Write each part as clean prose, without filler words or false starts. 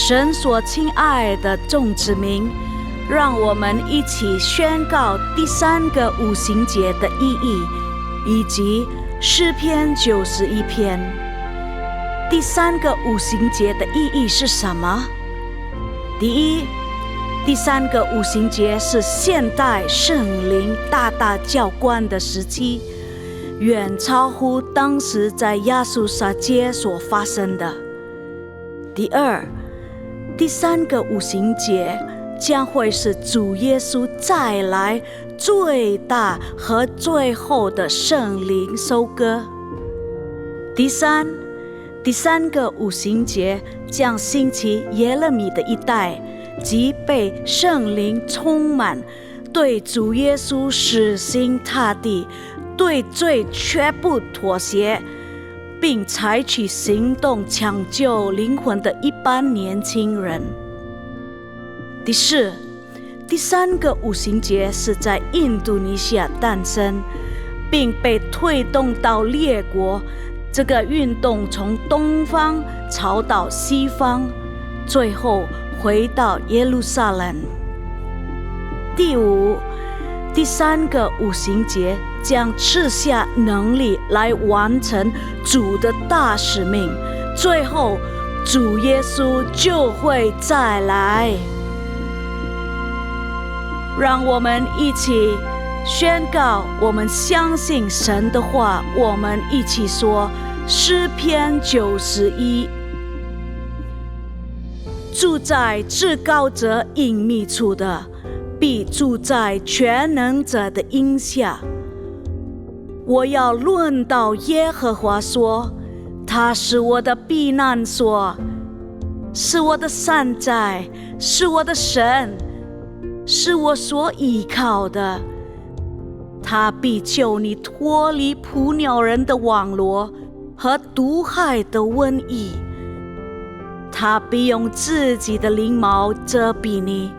神所亲爱的众子民，让我们一起宣告第3个五旬节的意义，以及诗篇91篇。第3个五旬节的意义是什么？第一，第3个五旬节是现代圣灵大大浇灌的时期，远超乎当时在亚述撒街所发生的。第二，第3个五旬节将会是主耶稣再来最大和最后的圣灵收割。第三个五旬节将兴起耶勒米的一代，即被圣灵充满，对主耶稣死心塌地，对罪绝不妥协，并采取行动抢救灵魂的一般年轻人。第四，第3个五旬节是在印度尼西亚诞生，并被推动到列国。这个运动从东方朝到西方，最后回到耶路撒冷。第五，第3个五旬节将赐下能力来完成主的大使命，最后主耶稣就会再来。让我们一起宣告，我们相信神的话。我们一起说诗篇91：住在至高者隐秘处的，必住在全能者的荫下。我要论到耶和华说，他是我的避难所，是我的山寨，是我的神，是我所依靠的。他必救你脱离捕鸟人的网罗和毒害的瘟疫。他必用自己的翎毛遮蔽你，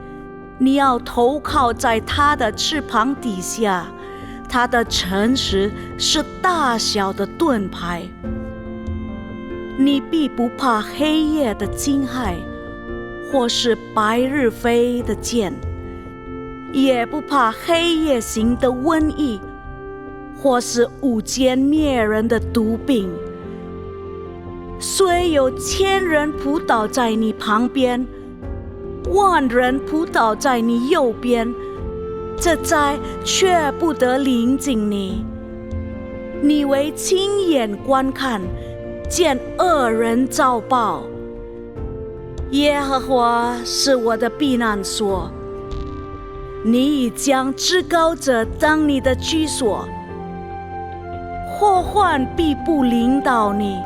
你要投靠在他的翅膀底下。他的诚实是大小的盾牌。你必不怕黑夜的惊骇，或是白日飞的箭，也不怕黑夜行的瘟疫，或是午间灭人的毒病。虽有1000人扑倒在你旁边，10000人扑倒在你右边，这灾却不得临近你。你为亲眼观看，见恶人遭报。耶和华是我的避难所，你已将至高者当你的居所。祸患必不临到你，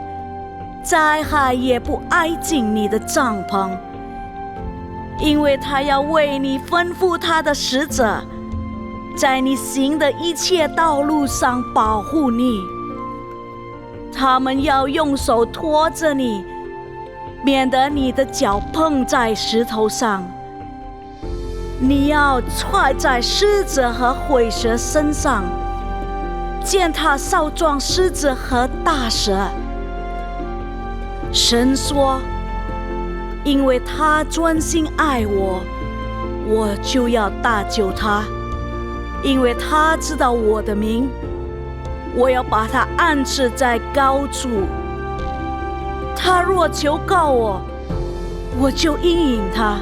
灾害也不挨近你的帐篷，因为他要为你吩咐他的使者，在你行的一切道路上保护你。他们要用手托着你，免得你的脚碰在石头上。你要踹在狮子和虺蛇身上，践踏少壮狮子和大蛇。神说，因为他专心爱我，我就要搭救他。因为他知道我的名，我要把他安置在高处。他若求告我，我就应允他。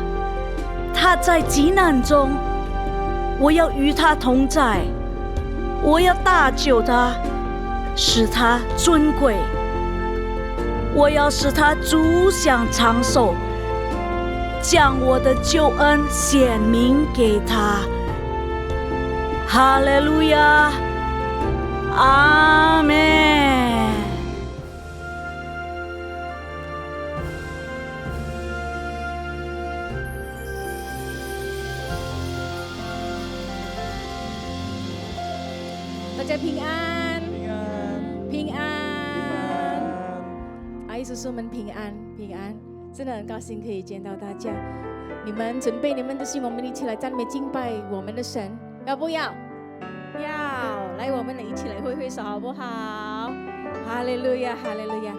他在急难中，我要与他同在。我要搭救他，使他尊贵。我要使他足享长寿，将我的救恩显明给他。哈利路亚，阿们。大家平安，平安，阿姨叔叔们平安，平安，真的很高兴可以见到大家。你们准备你们的心，我们一起来赞美敬拜我们的神，要不要？要，来，我们一起来挥挥手好不好？哈利路亚，哈利路亚。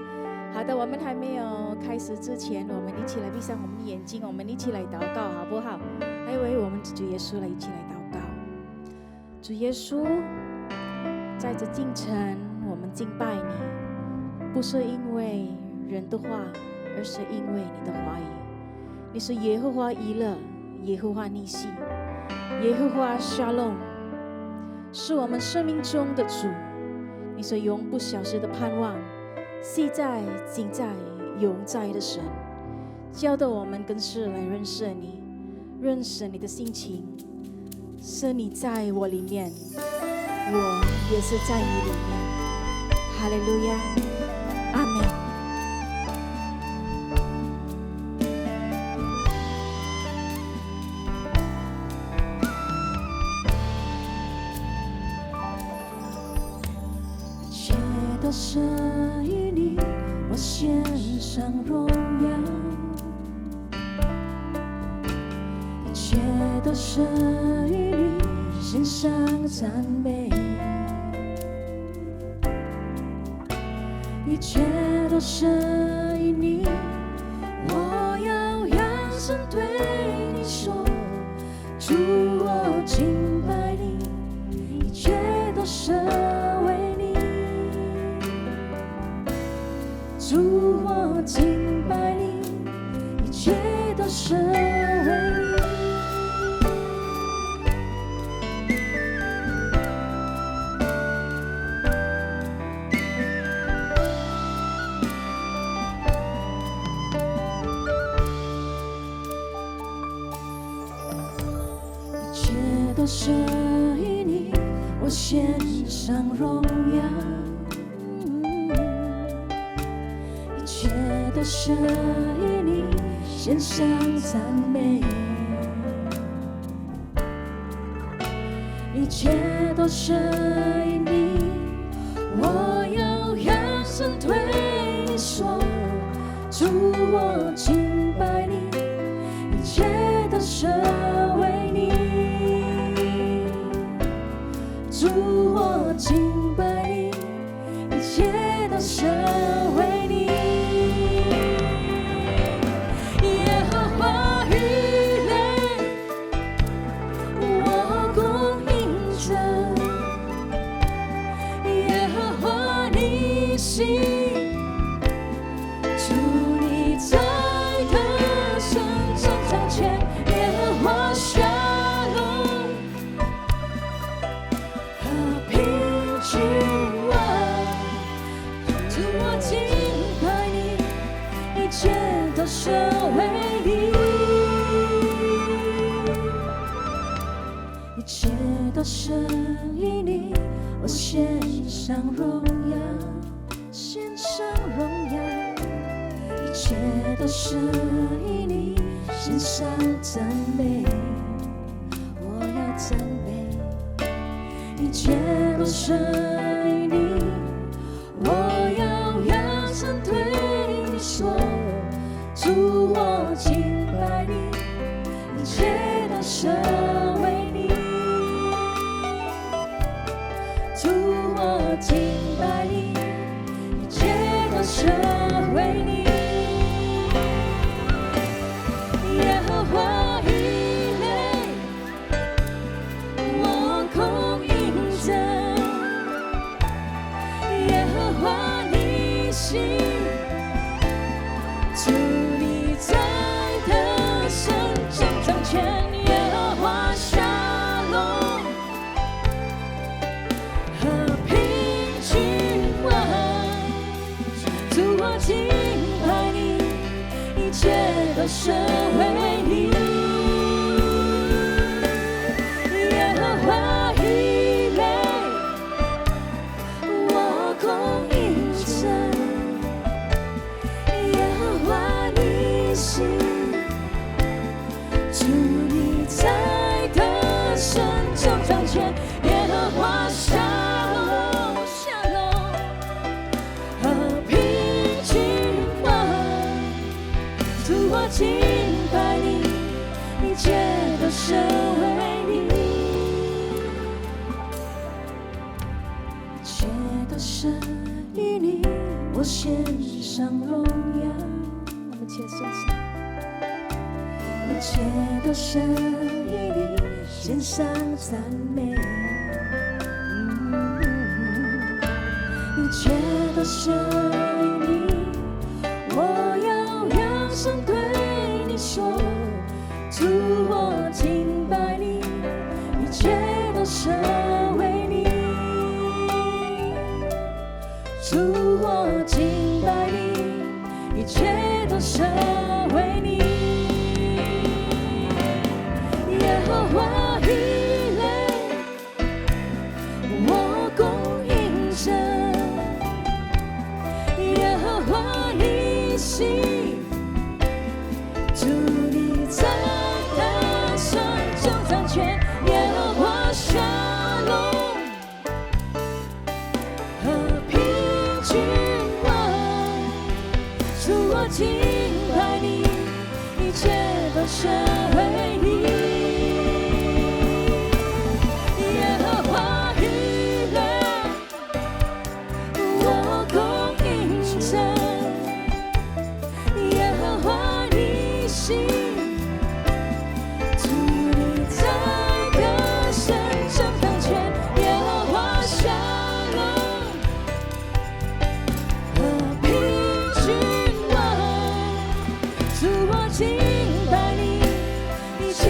好的，我们还没有开始之前，我们一起来闭上我们的眼睛，我们一起来祷告，好不好？来为我们主耶稣来一起来祷告。主耶稣，在这清晨，我们敬拜你，不是因为人的话，而是因为你的话语。你是耶和华以勒，耶和华尼西，耶和华沙龙，是我们生命中的主。你是永不消失的盼望，昔在、今在、永在的神，教导我们更是来认识你，认识你的心情。是你在我里面，我也是在你里面。哈利路亚，阿门。一切都是与你，我献上荣耀。一切都是与你，献上赞美。一切都是与你，我要扬声对你说，主我敬拜你，一切都是为你，主我敬拜你，一切都是为你。都是与你，我献上荣耀。一切都是与你，献上赞美。一切都是与你，我要扬声对你说，主我敬拜你，一切都是为你。主我敬拜你，一切都是为你。耶和华与雷，我供应着。耶和华尼西，主你在得胜征战前，耶和华沙龙。君王，主我敬拜你，一切都是为你，一切都是与你，我献上荣耀，献上荣耀，一切都是与你，献上赞美，我要赞美。一切都是与你，我要扬声对你说，主我敬拜你，一切都是为你，主我敬拜你，一切都是为你。耶和华以勒，我供应着。耶和华尼西，主你在得胜征战前，耶和华沙龙，和平君王，主我敬拜你，一切都是为你。耶和华以勒，我供应着。耶和华尼西，主你在得胜征战前，耶和华沙龙，和平君王，主我敬拜你，一切都是为你，一切都是与你，我我献上荣耀。我们且献上，一切都神以你献上赞美，一切都神以你，我要扬声对你说，主我敬拜你，一切都神为你，主我敬拜你，一切都神为你，耶和华以勒，我供应着，耶和华你心，主你在大山中掌权，耶和华沙龙，和平君王，主我敬拜你，一切都神为你，耶和华以勒，我供应着，耶和华你心，主你在大山中掌权，耶和华沙龙，和平君王，主我敬拜你，一切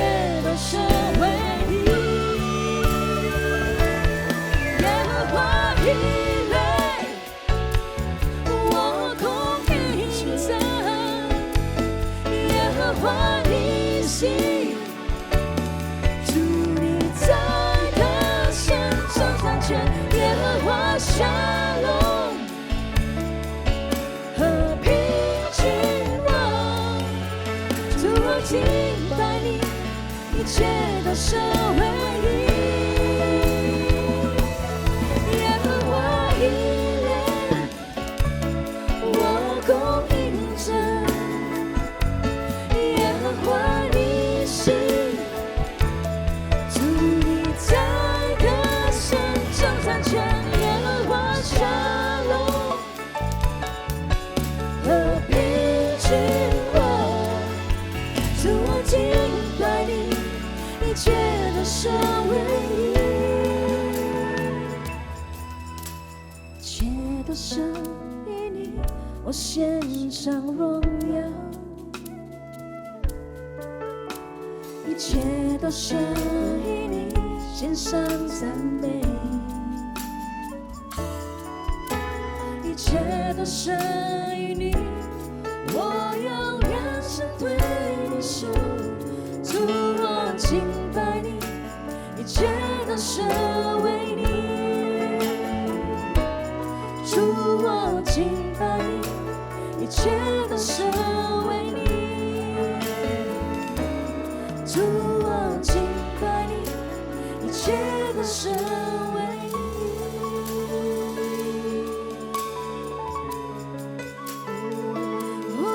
都神为你，耶和华以勒，我供应着，耶和华你心，主你在大山中掌权，耶和华沙龙，和平君王，主我敬拜你，一切都神为你，耶和华以勒，我供应着，耶和华你心，主你在大山中掌权，耶和华沙龙，和平君王，主我敬拜你，一切都神为你，一切都神以你，我献上荣耀，一切都神以你，献上赞美，一切都神以你，我要扬声对你说，主我敬拜你，一切都神为你，主我敬拜你，一切都神为你，主我敬拜你，一切都神为你。哦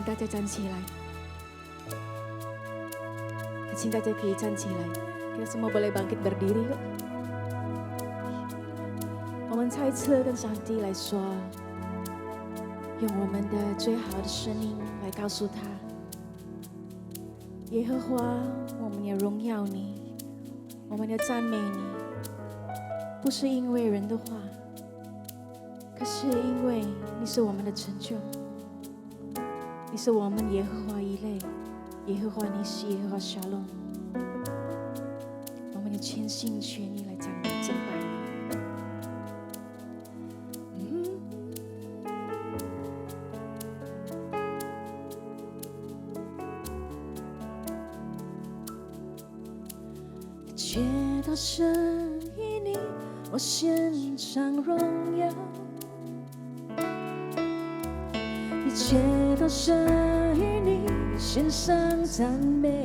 大家站起来，请大家可以站起来。Kita semua boleh bangkit berdiri yuk. 我们再次跟上帝来说，用我们的最好的声音来告诉他：耶和华，我们要荣耀你，我们要赞美你，不是因为人的话，可是因为你是我们的成就，你是我们耶和华以勒，耶和华尼西，耶和华沙龙。我们要全心全意来敬拜你。一切都属于你，我献上荣耀。一切都属于你，献上赞美。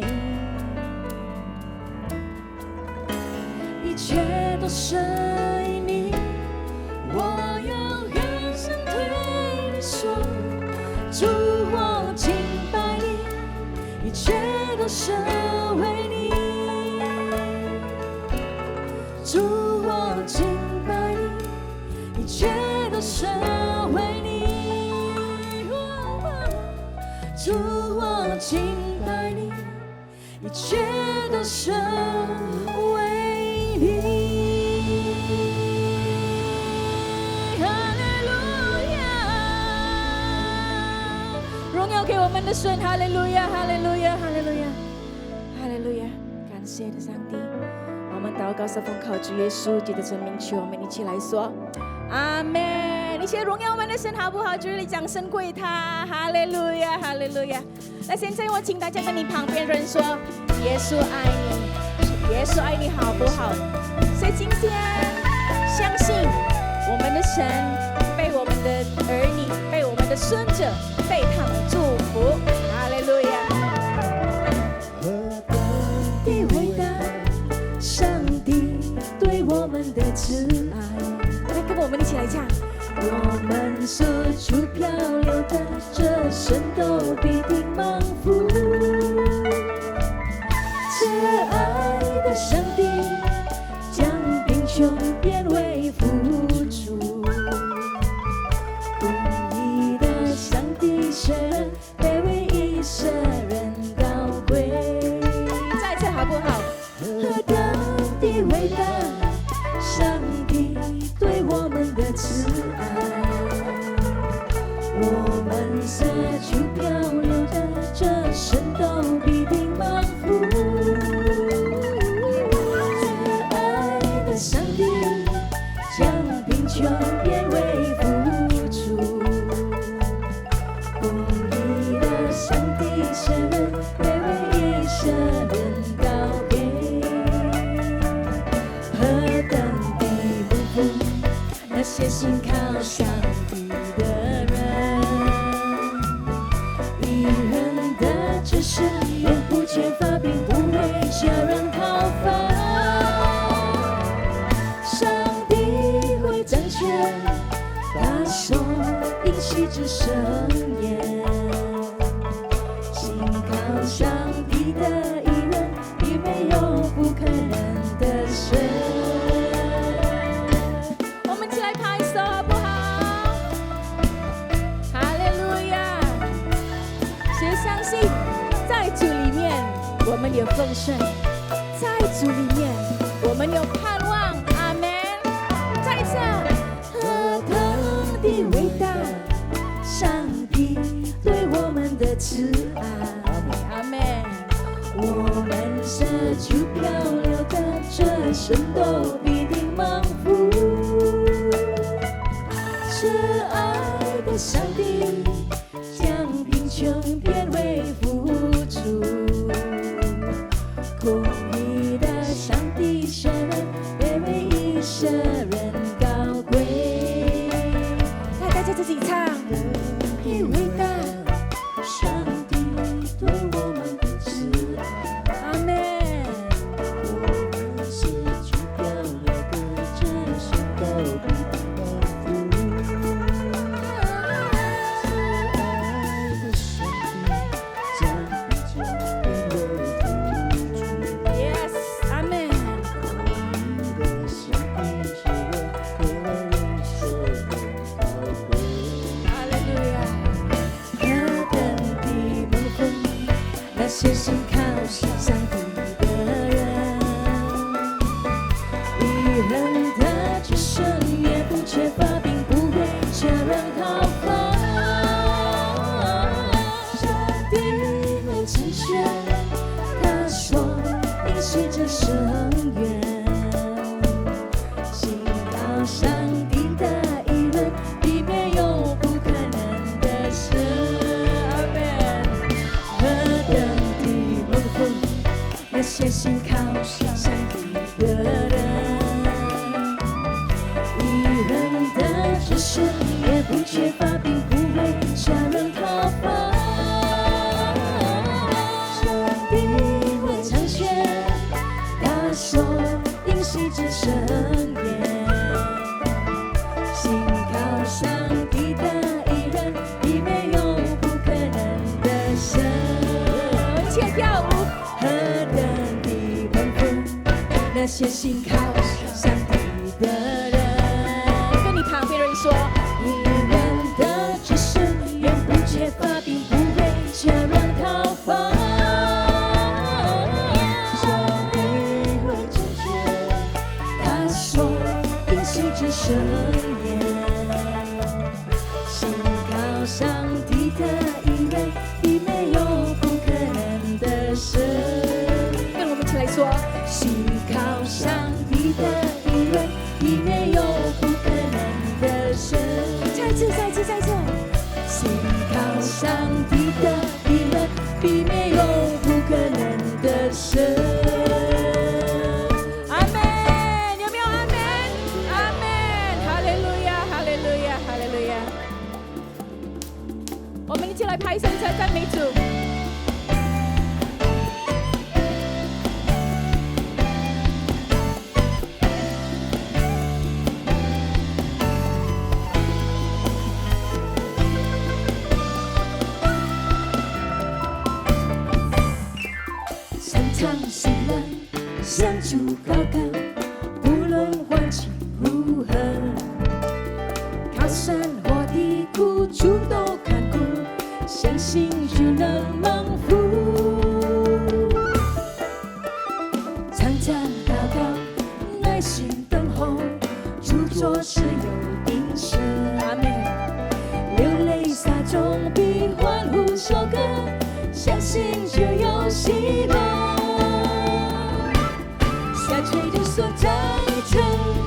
一切都属于你，我要扬声对你说，主我敬拜你，一切都是为你，主我敬拜你，一切都是为你，主我敬拜你，一切都是为你。荣耀给我们的神，哈利路亚，哈利路亚，哈利路亚，哈利路亚！感谢的上帝，我们祷告是奉靠主耶稣基督的名求，我们一起来说阿门。一切荣耀我们的神，好不好？主你掌声归他，哈利路亚，哈利路亚！那现在我请大家跟你旁边人说，耶稣爱你，耶稣爱你，好不好？所以今天相信我们的神被我们的儿女，被我们的孙子被他们祝福，哈利路亚！何等的伟大，上帝对我们的慈爱！来，跟我们一起来唱。我们所处漂流的这生都必定蒙福，慈爱的上帝将贫穷变为富足，公义的上帝舍人卑微，以舍人高贵。再次好不好？何等的伟大，上帝对我们的慈爱，我们所处漂流的这生都必定蒙福，慈爱的上帝将贫穷变为富足，公义的上帝舍人卑微，以舍人高贵。何等的蒙福，那些信靠上帝的人，一人的知识永不缺乏，并不为小人讨伐。上帝会掌权，大手应许之圣言，信靠上帝的一人，并没有不可能的事。我们一起来拍手好不好？哈利路亚！谁相信在主里面我们有丰盛，在主里面我们有盼望，阿们！再一次，何等的伟大，上帝对我们的慈爱，阿们！我们所处漂流的这生都必定蒙福，慈爱的上帝将贫穷变为富足，公义的上帝舍人卑微，以舍人高贵。来，大家自己唱。的伟大，上帝对我们的慈爱，阿们。我们是去漂流的这恨的只剩，也不缺乏，并不会舍人讨伐。上帝会成全，他说应许这深渊。信靠上帝的议论，里面有不可能的事。阿们。何等的蒙福，那些信靠上帝的人。只是也不缺乏，并不会舍人讨伐。上帝会成全，他说应许这深渊。信靠上帝的义人，里面有不可能的神。一起跳舞。何等的丰富，那些信靠上帝的人。旁边人说，一人的知识远不缺乏，并不会舍人讨伐。上帝会成全，他说应许这深渊。信靠上帝的义人，里面有不可能的事。跟我们一起来说，信靠上帝的义人，里面有不可能的神。再一次，信靠上帝的义人，里面有不可能的神。阿门，有没有阿门？阿门，哈利路亚，哈利路亚，哈利路亚。我们一起来拍手赞美主。喜乐向主高歌，不论环境如何，靠山或低谷，主都看顾，相信主能蒙福。常常祷告，耐心等候，主做事有定时。阿们。流泪撒种，必欢呼收割，相信就有喜乐。下垂的手再撑，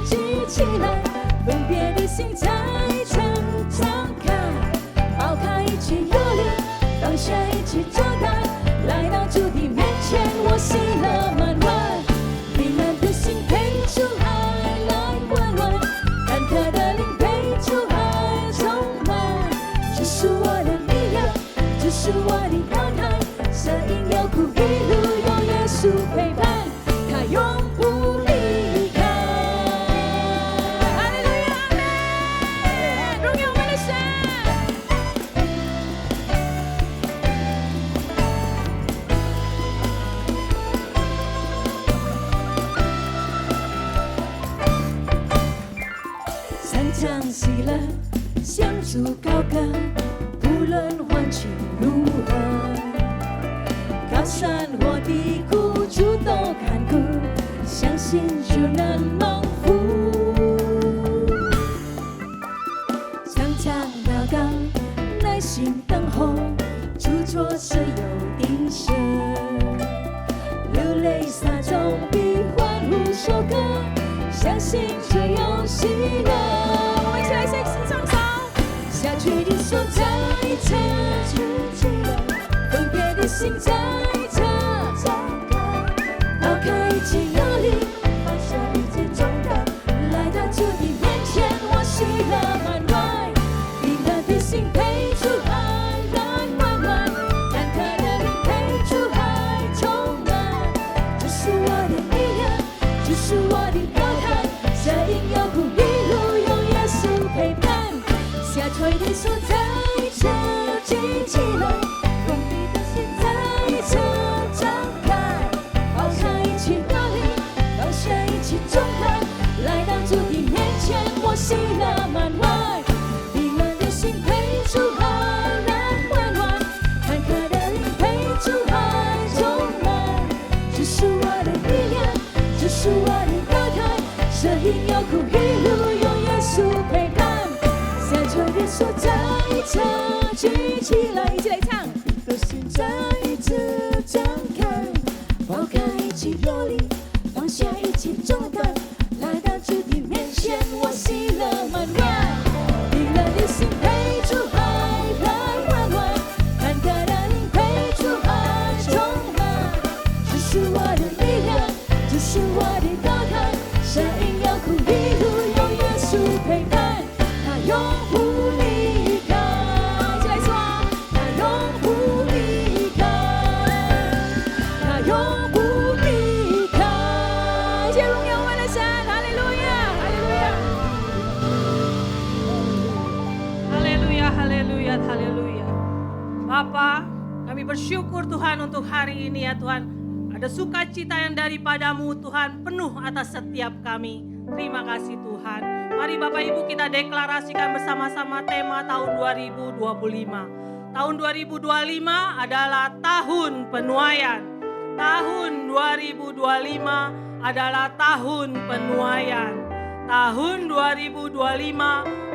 举起来，分别的心再撑，张开，抛开一切忧虑，放下一切重担，来到主的面前，我喜乐满满，平安的心陪主爱来温暖，坎坷的灵陪主爱充满，这是我的力量，这是我的高台，声音有苦一路有耶稣陪伴。永不离开，哈利路亚，阿们，荣耀我们的神。常常喜乐，向主高歌，不论环境如何，高山或低谷，主都看顾。相信就能蒙福，常常祷告，耐心等候，主做事有定时。流泪撒种，必欢呼收割，相信就有喜乐。我们一起来唱首。下垂的手再撑，举起来，分别的心再撑，抛开一切忧虑，放下一切重担，来到主的面前，我喜乐满满，平安的心陪主爱来温暖，坎坷的灵陪主爱充满，这是我的力量，这是我的高台，这应有苦一路有耶稣陪伴，下垂的手再撑，举起来，封闭的心再撑，张开，抛开一切压力，放下一切重担，来到主的面前，我喜乐满满，平安的心陪主爱来温暖，坎坷的灵陪主爱充满，这是我的力量，这是我的高台，这因有苦一路有耶稣陪伴，小丑别说再差，举起来，一起来唱，的心再一次张开，抛开一切忧虑，放下一切重担，来到主的面前，我喜乐满满，你让你心陪住爱来缓缓，看看那灵陪住爱充满，这是我的力量，这是我的高台，声音要哭一路有耶稣陪伴，他永不离开，一起来说，他永不离开，他永不离开，一切荣耀为了神，哈利路亚，哈利路亚。Haleluya, haleluya, haleluya. Bapa, kami bersyukur Tuhan untuk hari ini ya Tuhan. Ada sukacita yang daripadamu Tuhan penuh atas setiap kami. Terima kasih Tuhan. Mari Bapak Ibu kita deklarasikan bersama-sama tema tahun 2025. Tahun 2025 adalah tahun penuaian. Tahun 2025 adalah tahun penuaian. Tahun 2025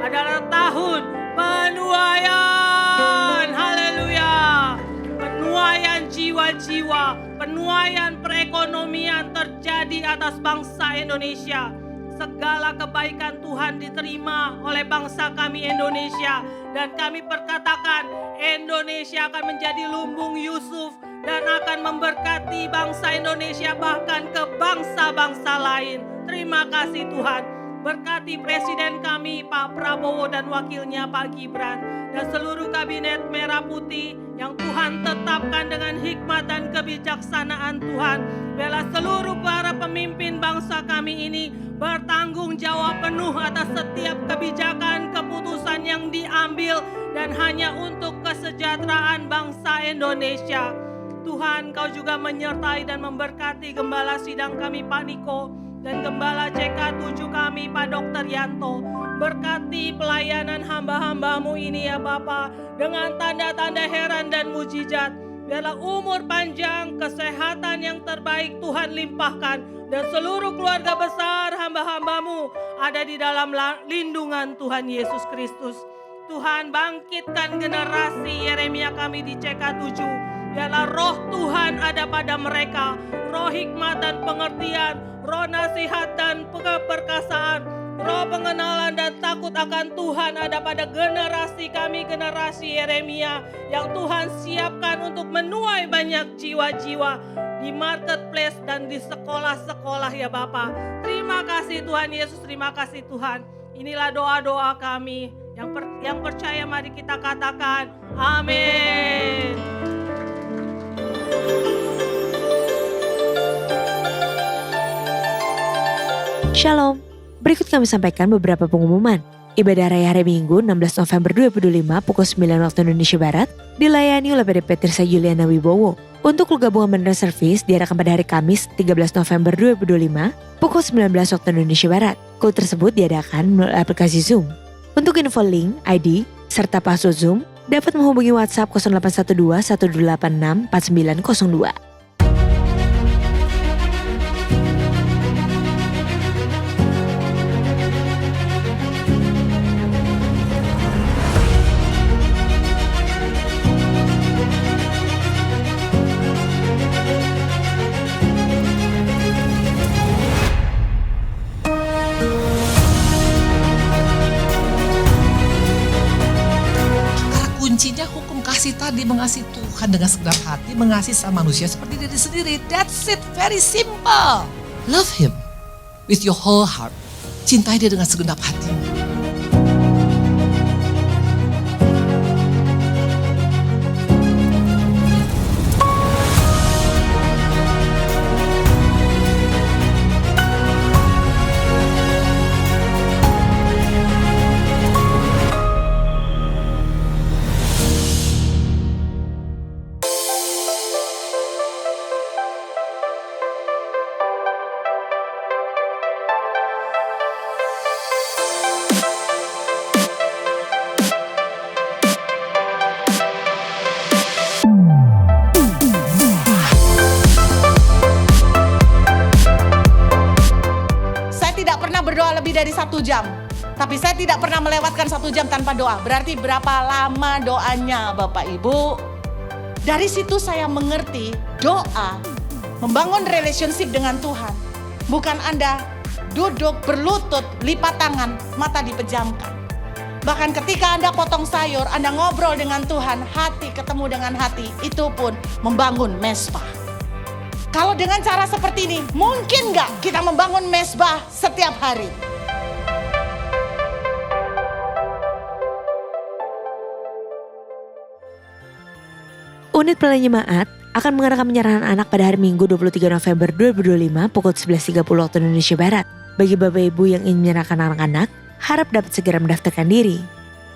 adalah tahun penuaian. Haleluya. Penuaian jiwa-jiwa, penuaian perekonomian terjadi atas bangsa Indonesia. Segala kebaikan Tuhan diterima oleh bangsa kami Indonesia. Dan kami perkatakan Indonesia akan menjadi lumbung Yusuf dan akan memberkati bangsa Indonesia bahkan ke bangsa-bangsa lain. Terima kasih Tuhan. Berkati Presiden kami Pak Prabowo dan wakilnya Pak Gibran dan seluruh kabinet merah putih yang Tuhan tetapkan dengan hikmat dan kebijaksanaan Tuhan. Biarlah seluruh para pemimpin bangsa kami ini bertanggung jawab penuh atas setiap kebijakan keputusan yang diambil dan hanya untuk kesejahteraan bangsa Indonesia. Tuhan, Kau juga menyertai dan memberkati Gembala Sidang kami Pak Niko dan Gembala CK7 kami Pak Dr. Yanto. Berkati pelayanan hamba-hambamu ini ya Bapa dengan tanda-tanda heran dan mujizat. Biarlah umur panjang, kesehatan yang terbaik Tuhan limpahkan. Dan seluruh keluarga besar hamba-hambamu ada di dalam lindungan Tuhan Yesus Kristus. Tuhan bangkitkan generasi Yeremia kami di CK7. Biarlah roh Tuhan ada pada mereka. Roh hikmat dan pengertian, roh nasihat dan keperkasaan, roh pengenalan dan takut akan Tuhan ada pada generasi kami, generasi Yeremia yang Tuhan siapkan untuk menuai banyak jiwa-jiwa di marketplace dan di sekolah-sekolah ya Bapa. Terima kasih Tuhan Yesus, terima kasih Tuhan. Inilah doa-doa kami yang percaya mari kita katakan amin. Shalom, berikut kami sampaikan beberapa pengumuman. Ibadah Raya hari Minggu 16 November 2025 pukul 9 waktu Indonesia Barat dilayani oleh PDP Tirsa Juliana Wibowo. Untuk gabungan Menara Service diadakan pada hari Kamis 13 November 2025 pukul 19 waktu Indonesia Barat. Kul tersebut diadakan melalui aplikasi Zoom. Untuk info link, ID, serta password Zoom dapat menghubungi WhatsApp 0812 186 4902. Kuncinya hukum kasih tadi, mengasihi Tuhan dengan segenap hati, mengasihi sama manusia seperti diri sendiri. That's it, very simple. Love Him with your whole heart. Cintai Dia dengan segenap hatimu. tidak pernah berdoa lebih dari 1 jam. Tapi saya tidak pernah melewatkan 1 jam tanpa doa. Berarti berapa lama doanya Bapak Ibu? Dari situ saya mengerti doa, membangun relationship dengan Tuhan. Bukan Anda duduk berlutut, lipat tangan, mata dipejamkan. Bahkan ketika Anda potong sayur, Anda ngobrol dengan Tuhan, hati ketemu dengan hati, itu pun membangun mesbah. Kalau dengan cara seperti ini, mungkin nggak kita membangun mesbah setiap hari? Unit Pelayanan Jemaat akan mengadakan penyerahan anak pada hari Minggu 23 November 2025 pukul 11.30 waktu Indonesia Barat. Bagi Bapak Ibu yang ingin menyerahkan anak-anak, harap dapat segera mendaftarkan diri.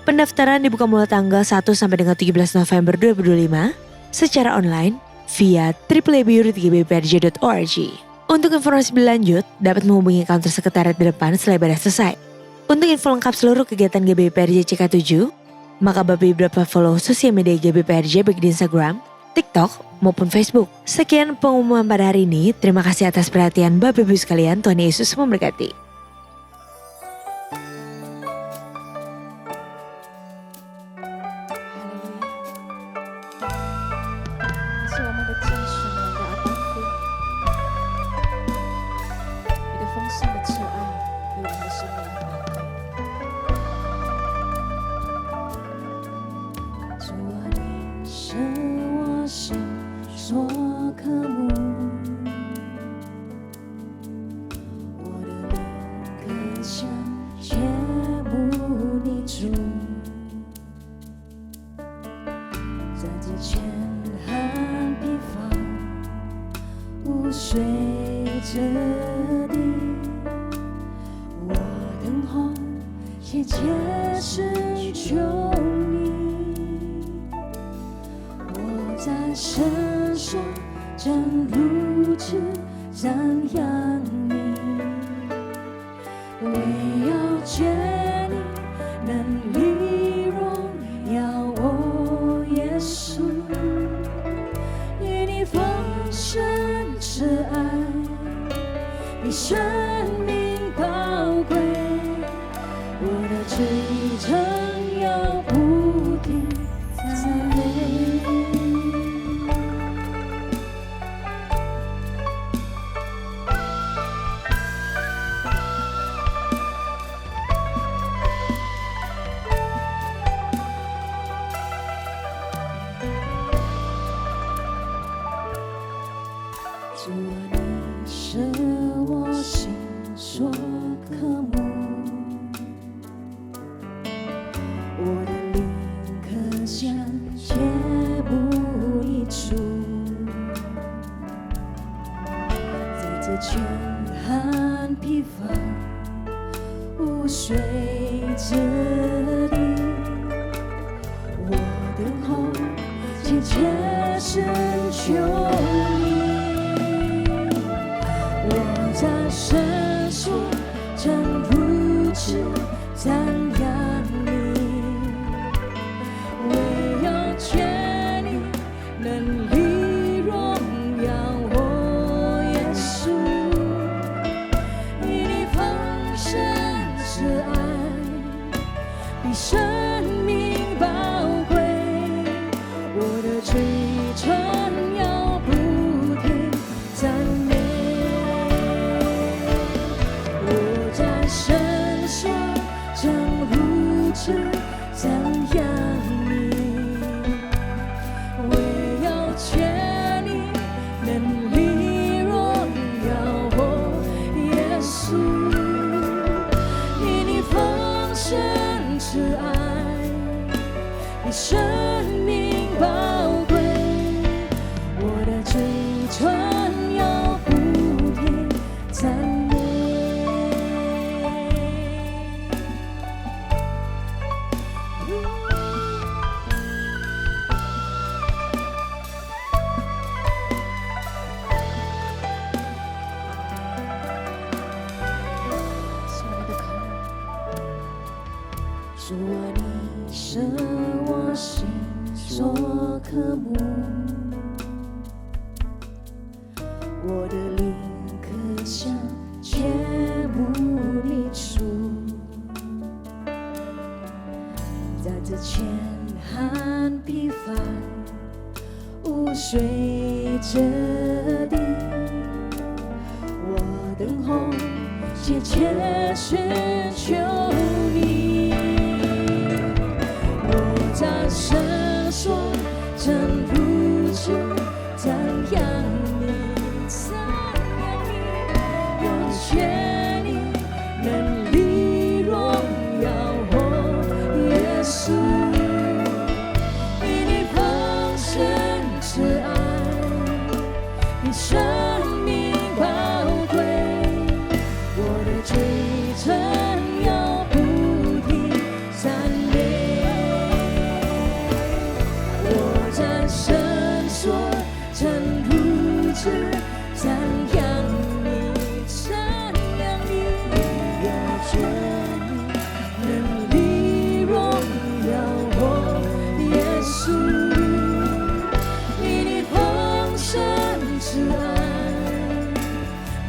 Pendaftaran dibuka mulai tanggal 1 sampai dengan 17 November 2025 secara online via www.gbprj.org. Untuk informasi lebih lanjut, dapat menghubungi kantor sekretariat di depan setelah ibadah selesai. Untuk info lengkap seluruh kegiatan GBPRJ CK7, maka Bapak Ibu dapat follow sosial media GBPRJ baik di Instagram, TikTok, maupun Facebook. Sekian pengumuman pada hari ini. Terima kasih atas perhatian Bapak Ibu sekalian. Tuhan Yesus memberkati. 的千寒疲乏无水之地，我等候切切实求你。我在深说真如此赞扬你，赞扬你，有权你能力荣耀我耶稣，因你丰盛之爱比生命宝贵，我的嘴唇要不停赞美。我在深说真如此赞扬你，赞扬你，有权你能力荣耀我耶稣，因你丰盛之爱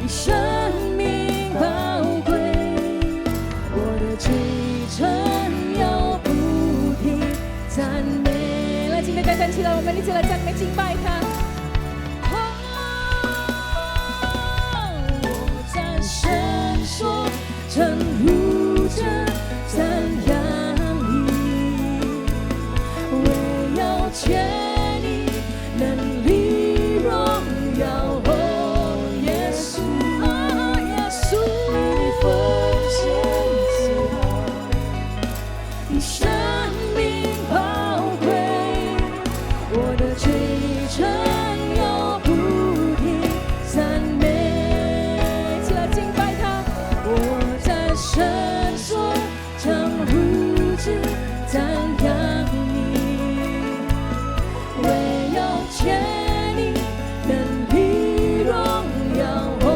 比生命宝贵，我的嘴唇要不停赞美。来，今天再站起来，我们一起来赞美敬拜他。我在深说真如这赞扬你，唯有见你能力荣耀我耶稣，耶稣，你丰盛之爱比生命宝贵，我的嘴唇要不停赞美。起来敬拜他，我在深说正如此赞扬你，唯有见你能力荣耀我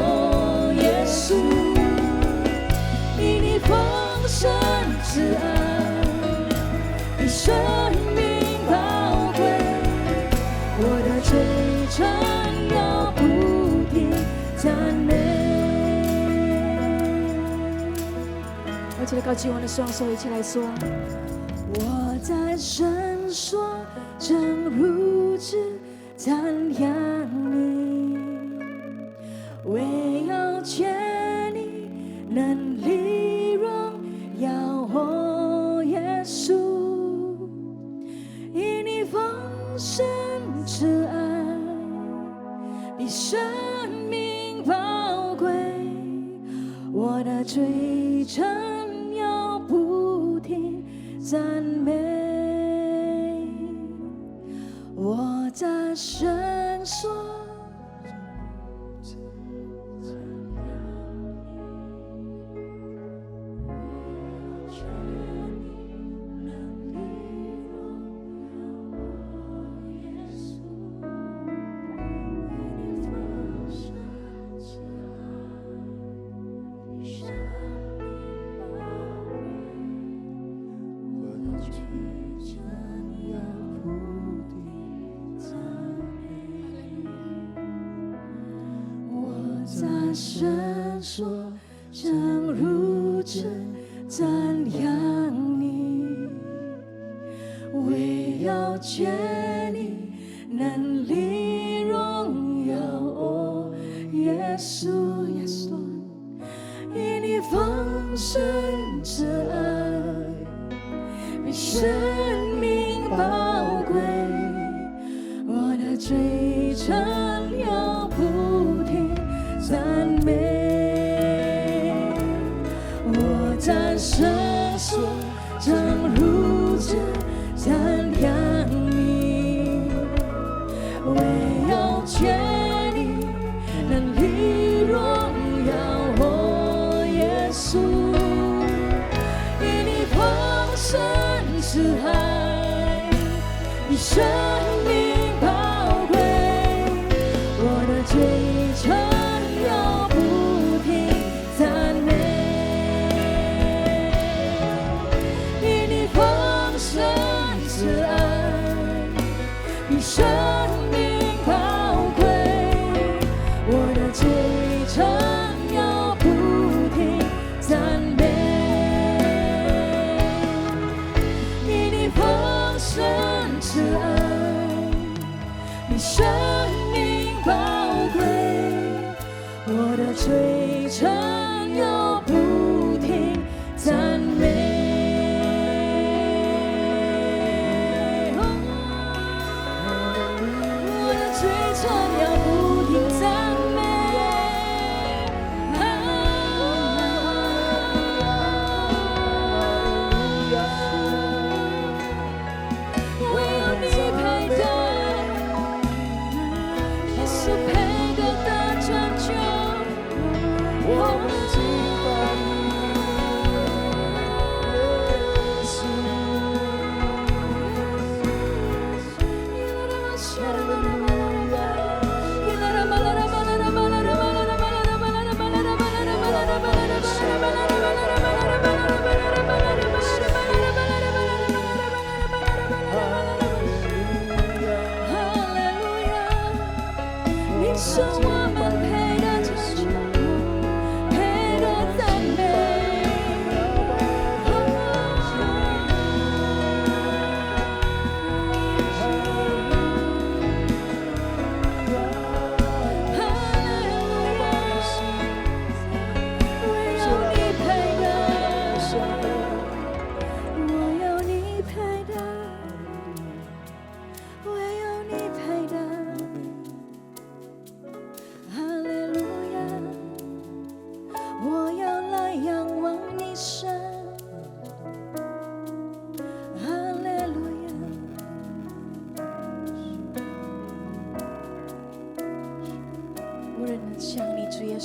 耶稣，因你丰盛之爱比生命宝贵，我的嘴唇要不停赞美。我起来高举我的双手，一起来说：我在深说正如此赞扬你，唯有见你能力荣耀我耶稣，因你丰盛之爱比生命宝贵，我的嘴唇要不停赞美。我在深说深说正如此赞扬你，唯有见你能力荣耀我耶稣，耶稣，因你丰盛之爱比生命宝贵，我的嘴唇要不停赞美。我在深说正如此赞扬你，唯有见你能力荣耀我耶稣，因你丰盛之爱比生命宝贵，我的嘴唇要不停赞美。因你丰盛之爱比生命宝贵，我的嘴唇要不停赞美。因你丰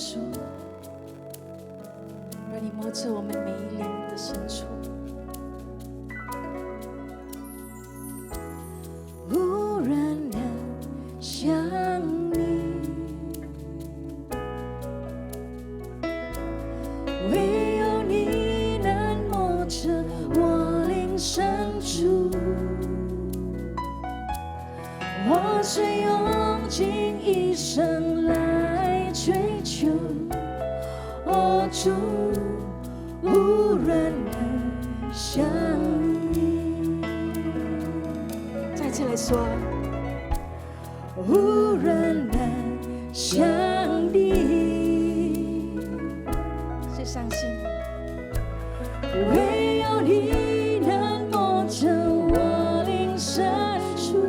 稣，让你摸着我们每一灵的深处。无人能像你，唯有你能摸着我灵深处。我虽用尽一生来追求，哦主，无人能像你。再次来说，无人能像你，是相信，唯有你能摸着我灵深处。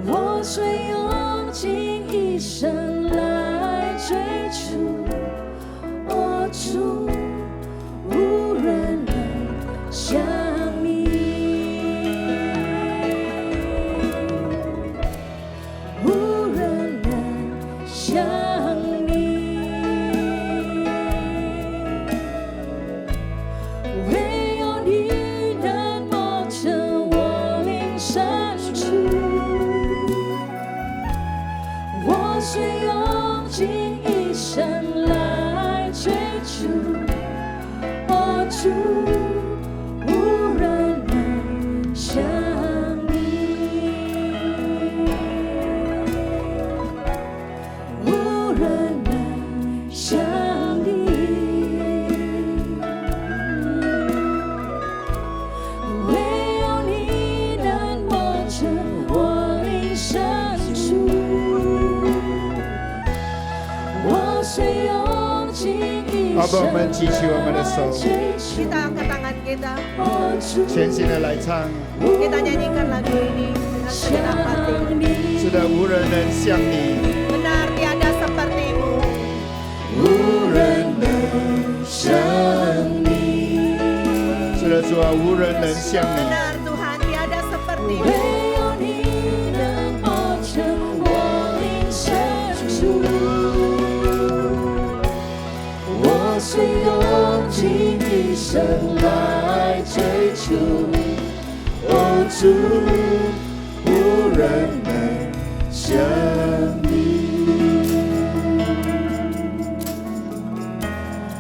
我虽用尽一生来追求，哦主，无人能像你，无人能像你，唯有你能摸着我灵深处。我虽用尽一生来追求，哦主，无人能像你，无人能像你，唯有你能摸着我灵深处。我虽用尽一好吧，我们举起我们的手， Kita angkat tangan kita, 全心的来唱。 kita nyanyikan lagu ini dengan segenap hati. 是的，无人能像你， Benar tiada sepertimu, 无人能像你。是的，主啊，无人能像你。 benar Tuhan tiada sepertimu. 唯有你能摸着我灵深处。我虽用尽一生来追求，哦主，无人能像你。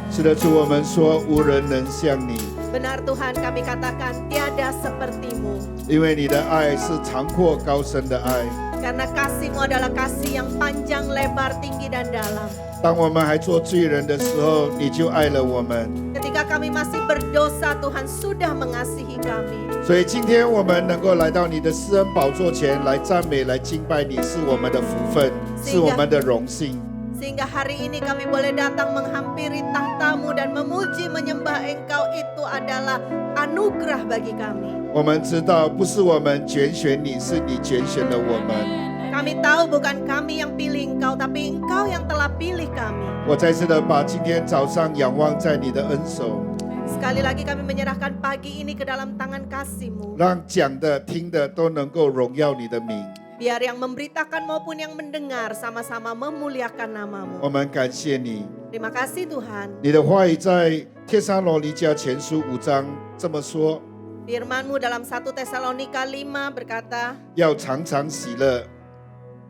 是的，主，我们说无人能像你， Benar Tuhan kami katakan tiada sepertimu. 因为你的爱是长阔高深的爱。 Karena kasih-Mu adalah kasih yang panjang, lebar, tinggi dan dalam. 当我们还做罪人的时候，你就爱了我们。 Ketika kami masih berdosa, Tuhan sudah mengasihi kami. 所以今天我们能够来到你的施恩宝座前来赞美、来敬拜你，是我们的福分，是我们的荣幸。 Sehingga hari ini kami boleh datang menghampiri tahta-Mu dan memuji menyembah Engkau, itu adalah anugerah bagi kami. 我们知道，不是我们拣选你，是你拣选了我们。 Kami tahu bukan kami yang pilih Engkau, tapi Engkau yang telah pilih kami. 我再次的把今天早上仰望在你的恩手， Sekali lagi kami menyerahkan pagi ini ke dalam tangan kasih-Mu. 让讲的、听的都能够荣耀你的名。 Biar yang memberitakan maupun yang mendengar sama-sama memuliakan 我 nama-Mu. 们感谢你， Terima kasih Tuhan. 你的话语在帖撒罗尼迦前书5章这么说： Firman-Mu dalam 1 Tesalonika 5 berkata, 要常常喜乐，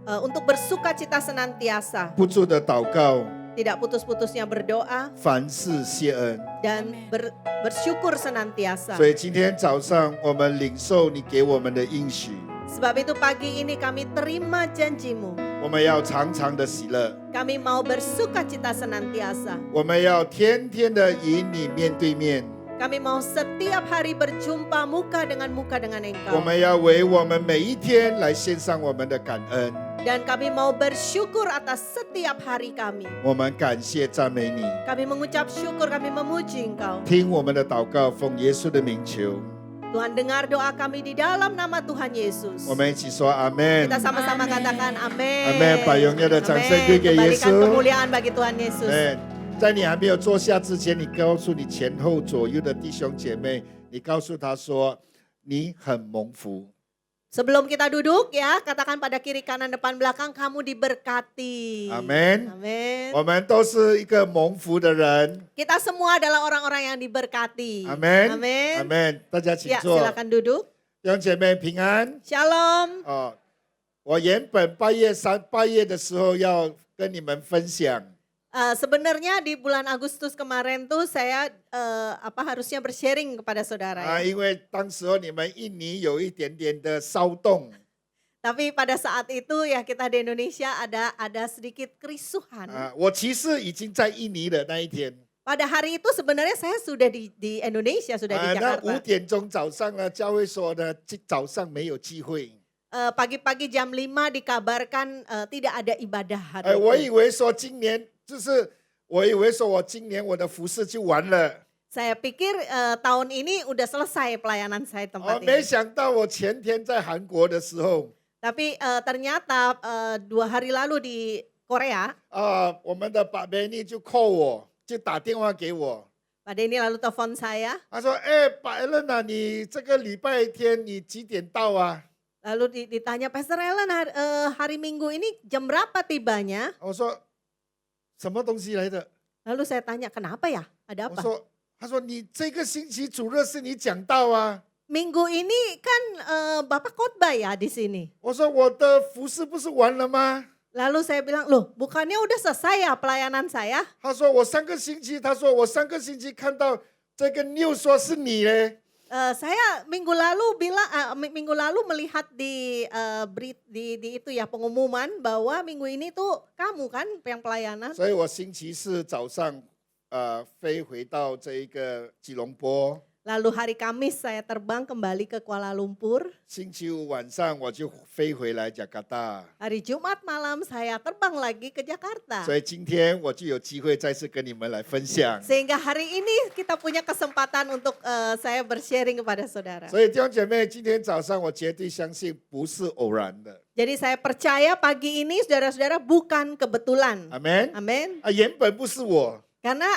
untuk bersuka cita senantiasa, 不住的祷告， tidak putus-putusnya berdoa, 凡事谢恩。 dan bersyukur senantiasa. 所以今天早上我们领受你给我们的应许， Sebab itu pagi ini kami terima janji-Mu. 我们要常常的喜乐， Kami mau bersuka cita senantiasa. 我们要天天的与你面对面， Kami mau setiap hari berjumpa muka dengan Engkau. 我们要为我们每一天来献上我们的感恩。 Dan kami mau bersyukur atas setiap hari kami. 我们感谢赞美你， Kami mengucap syukur, kami memuji Engkau. 听我们的祷告，奉耶稣的名求， Tuhan dengar doa kami di dalam nama Tuhan Yesus. 我们一起说阿门。 Kita sama-sama katakan amin. 阿门，把荣耀的掌声归给耶 Kembalikan 稣。 kemuliaan bagi Tuhan Yesus. 在你还没有坐下之前，你告诉你前后左右的弟兄姐妹，你告诉他说，你很蒙福。Sebelum kita duduk ya, katakan pada kiri kanan depan belakang, kamu diberkati. 阿门。 Amin. 我们都是一个蒙福的人。 Kita semua adalah orang-orang yang diberkati. 阿门。 Amin. 阿门。大家请 Ya, 坐。 silakan duduk. 弟兄姐妹平安。 Shalom. 哦，我原本8月的时候要跟你们分享， Sebenarnya di bulan Agustus kemarin tuh saya harusnya bersharing kepada saudara 啊， ya. 因为当时候你们印尼有一点点的骚动， Tapi pada saat itu ya kita di Indonesia ada sedikit kerisuhan. 我其实已经在印尼的那一天， Pada hari itu sebenarnya saya sudah di Indonesia, sudah di 那 Jakarta. 5点钟早上呢，教会说呢，早上没有聚会， Pagi-pagi jam 5 dikabarkan tidak ada ibadah hari 我 itu. 以为说今年就是，我以为说我今年我的服饰就完了， Saya pikir tahun ini udah selesai pelayanan saya 哦， tempat 没 ini. 想到我前天在韩国的时候， Tapi ternyata 2 hari lalu di Korea, 我们的把 Benny 就 call 我，就打电话给我。 Pak Denny lalu telepon saya, 他说：“哎，把 Ellen 啊，你这个礼拜天你几点到啊 lalu ditanya Pastor Ellen hari Minggu ini jam berapa tibanya? ？”我说：“什么东西来的 Lalu saya tanya kenapa ya? ？” Ada 我 apa? 说：“他说你这个星期主日是你讲道啊。 Minggu ini kan Bapak khotbah ya di sini. ”我说：“我的服饰不是完了吗 Lalu saya bilang, loh bukannya udah selesai ya pelayanan saya? 他说：“我上个星期，他说我上个星期看到这个 news 说是你嘞。 Saya minggu lalu melihat di itu ya pengumuman bahwa minggu ini tuh kamu kan yang pelayanan. 所以我星期四早上飞回到这一个吉隆坡， Lalu hari Kamis saya terbang kembali ke Kuala Lumpur. 星期五晚上我就飞回来加拿大。 Hari Jumat malam saya terbang lagi ke Jakarta. 所以今天我就有机会再次跟你们来分享。 Sehingga hari ini kita punya kesempatan untuk saya bersharing kepada saudara. 所以弟兄姐妹，今天早上我绝对相信不是偶然的， Jadi saya percaya pagi ini saudara-saudara bukan kebetulan. 阿门。 Amin. 原本不是我， Karena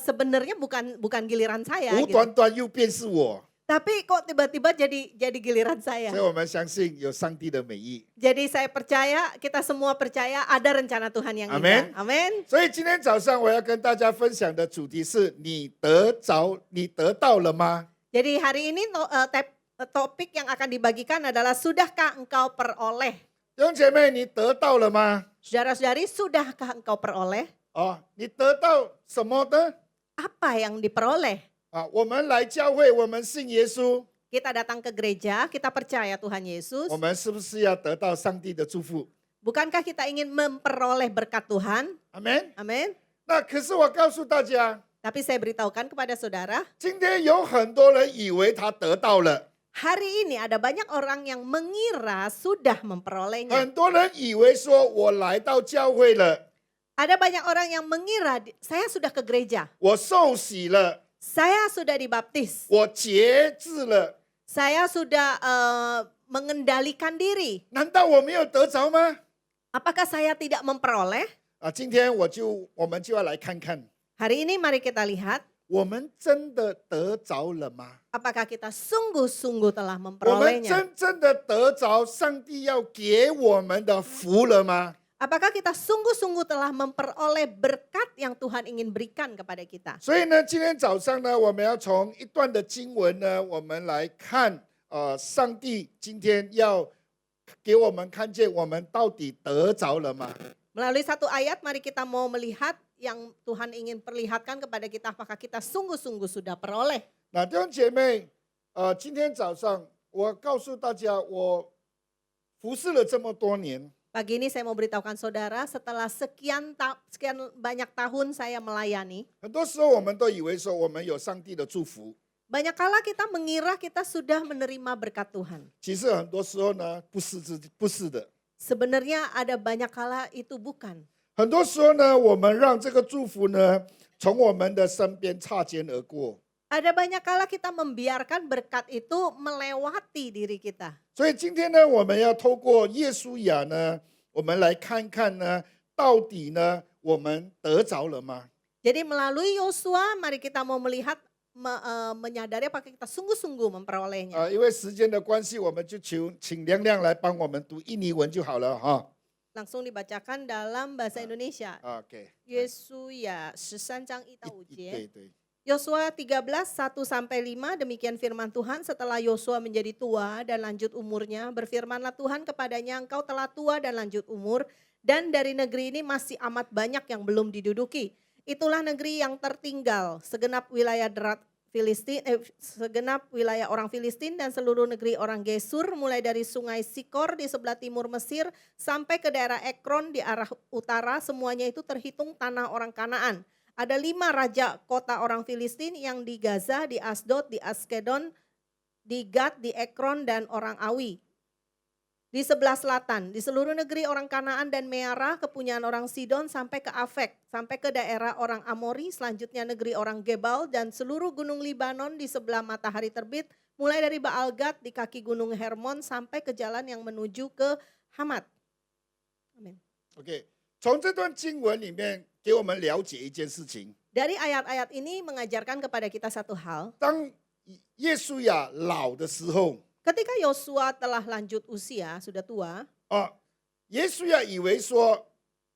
sebenarnya bukan giliran saya 无 gitu. 端端又变是我， Tapi kok tiba-tiba jadi giliran 所以 saya. 我们相信有上帝的美意。 Jadi saya percaya, kita semua percaya ada rencana Tuhan yang Amin. indah. Amin. 所以今天早上我要跟大家分享的主题是：你得到了吗？ Jadi hari ini topik yang akan dibagikan adalah sudahkah engkau peroleh? 弟兄姐妹，你得到了吗？ Saudara-saudari, sudahkah engkau peroleh? 你得到什么的？ Apa yang diperoleh? 我们来教会，我们信耶稣， Kita datang ke gereja, kita percaya Tuhan Yesus. 我们是不是要得到上帝的祝福？ Bukankah kita ingin memperoleh berkat Tuhan? 阿门。 Amin. 那可是我告诉大家， Tapi saya beritahukan kepada saudara, 今天有很多人以为他得到了， hari ini ada banyak orang yang mengira sudah memperolehnya. 很多人以为说我来到教会了， Ada banyak orang yang mengira saya sudah ke gereja, 我受洗了， saya sudah dibaptis, 我节制了， saya sudah mengendalikan diri. 难道我没有得着吗？ Apakah saya tidak memperoleh? 今天我们就要来看看， Hari ini mari kita lihat 我们真的得着了吗？ apakah kita sungguh-sungguh telah 我们 memperolehnya. 真正的得着上帝要给我们的福了吗？ Apakah kita sungguh-sungguh telah memperoleh berkat yang Tuhan ingin berikan kepada kita. 所以呢，今天早上呢，我们要从一段的经文呢，我们来看，上帝今天要给我们看见我们到底得着了吗？ Melalui satu ayat mari kita mau melihat yang Tuhan ingin perlihatkan kepada kita apakah kita sungguh-sungguh sudah peroleh. 那弟兄姐妹，今天早上我告诉大家，我服侍了这么多年， Pagi ini saya mau beritahukan saudara, setelah sekian banyak tahun saya melayani, 很多时候我们都以为说我们有上帝的祝福， banyak kala kita mengira kita sudah menerima berkat Tuhan. 其实很多时候呢，不是的。 Sebenarnya ada banyak kala itu bukan. 很多时候呢，我们让这个祝福呢，从我们的身边擦肩而过。 Ada banyak kala kita membiarkan berkat itu melewati diri kita. 所以今天呢，我们要透过耶稣雅呢，我们来看看呢，到底呢，我们得着了吗？ Jadi melalui Yosua, mari kita mau melihat menyadari apakah kita sungguh-sungguh memperolehnya. 因为时间的关系，我们就请亮亮来帮我们读印尼文就好了哈。 Langsung dibacakan dalam bahasa Indonesia. OK， Yesaya 13 章1到5节。对对， Yosua 13, 1-5, demikian firman Tuhan setelah Yosua menjadi tua dan lanjut umurnya, berfirmanlah Tuhan kepadanya, engkau telah tua dan lanjut umur, dan dari negeri ini masih amat banyak yang belum diduduki. Itulah negeri yang tertinggal, segenap wilayah segenap wilayah orang Filistin dan seluruh negeri orang Gesur, mulai dari sungai Sikor di sebelah timur Mesir sampai ke daerah Ekron di arah utara, semuanya itu terhitung tanah orang Kanaan. Ada 5 raja kota orang Filistin yang di Gaza, di Asdod, di Askedon, di Gad, di Ekron, dan orang Awi. Di sebelah selatan, di seluruh negeri orang Kanaan dan Meara, kepunyaan orang Sidon sampai ke Afek, sampai ke daerah orang Amori, selanjutnya negeri orang Gebal dan seluruh gunung Libanon di sebelah matahari terbit, mulai dari Baal-Gad di kaki gunung Hermon sampai ke jalan yang menuju ke Hamat. Amin. OK， 从这段经文里面给我们了解一件事情： Dari ayat-ayat ini mengajarkan kepada kita satu hal. 当耶稣亚老的时候， Ketika Yosua telah lanjut usia, sudah tua, 耶稣亚以为说，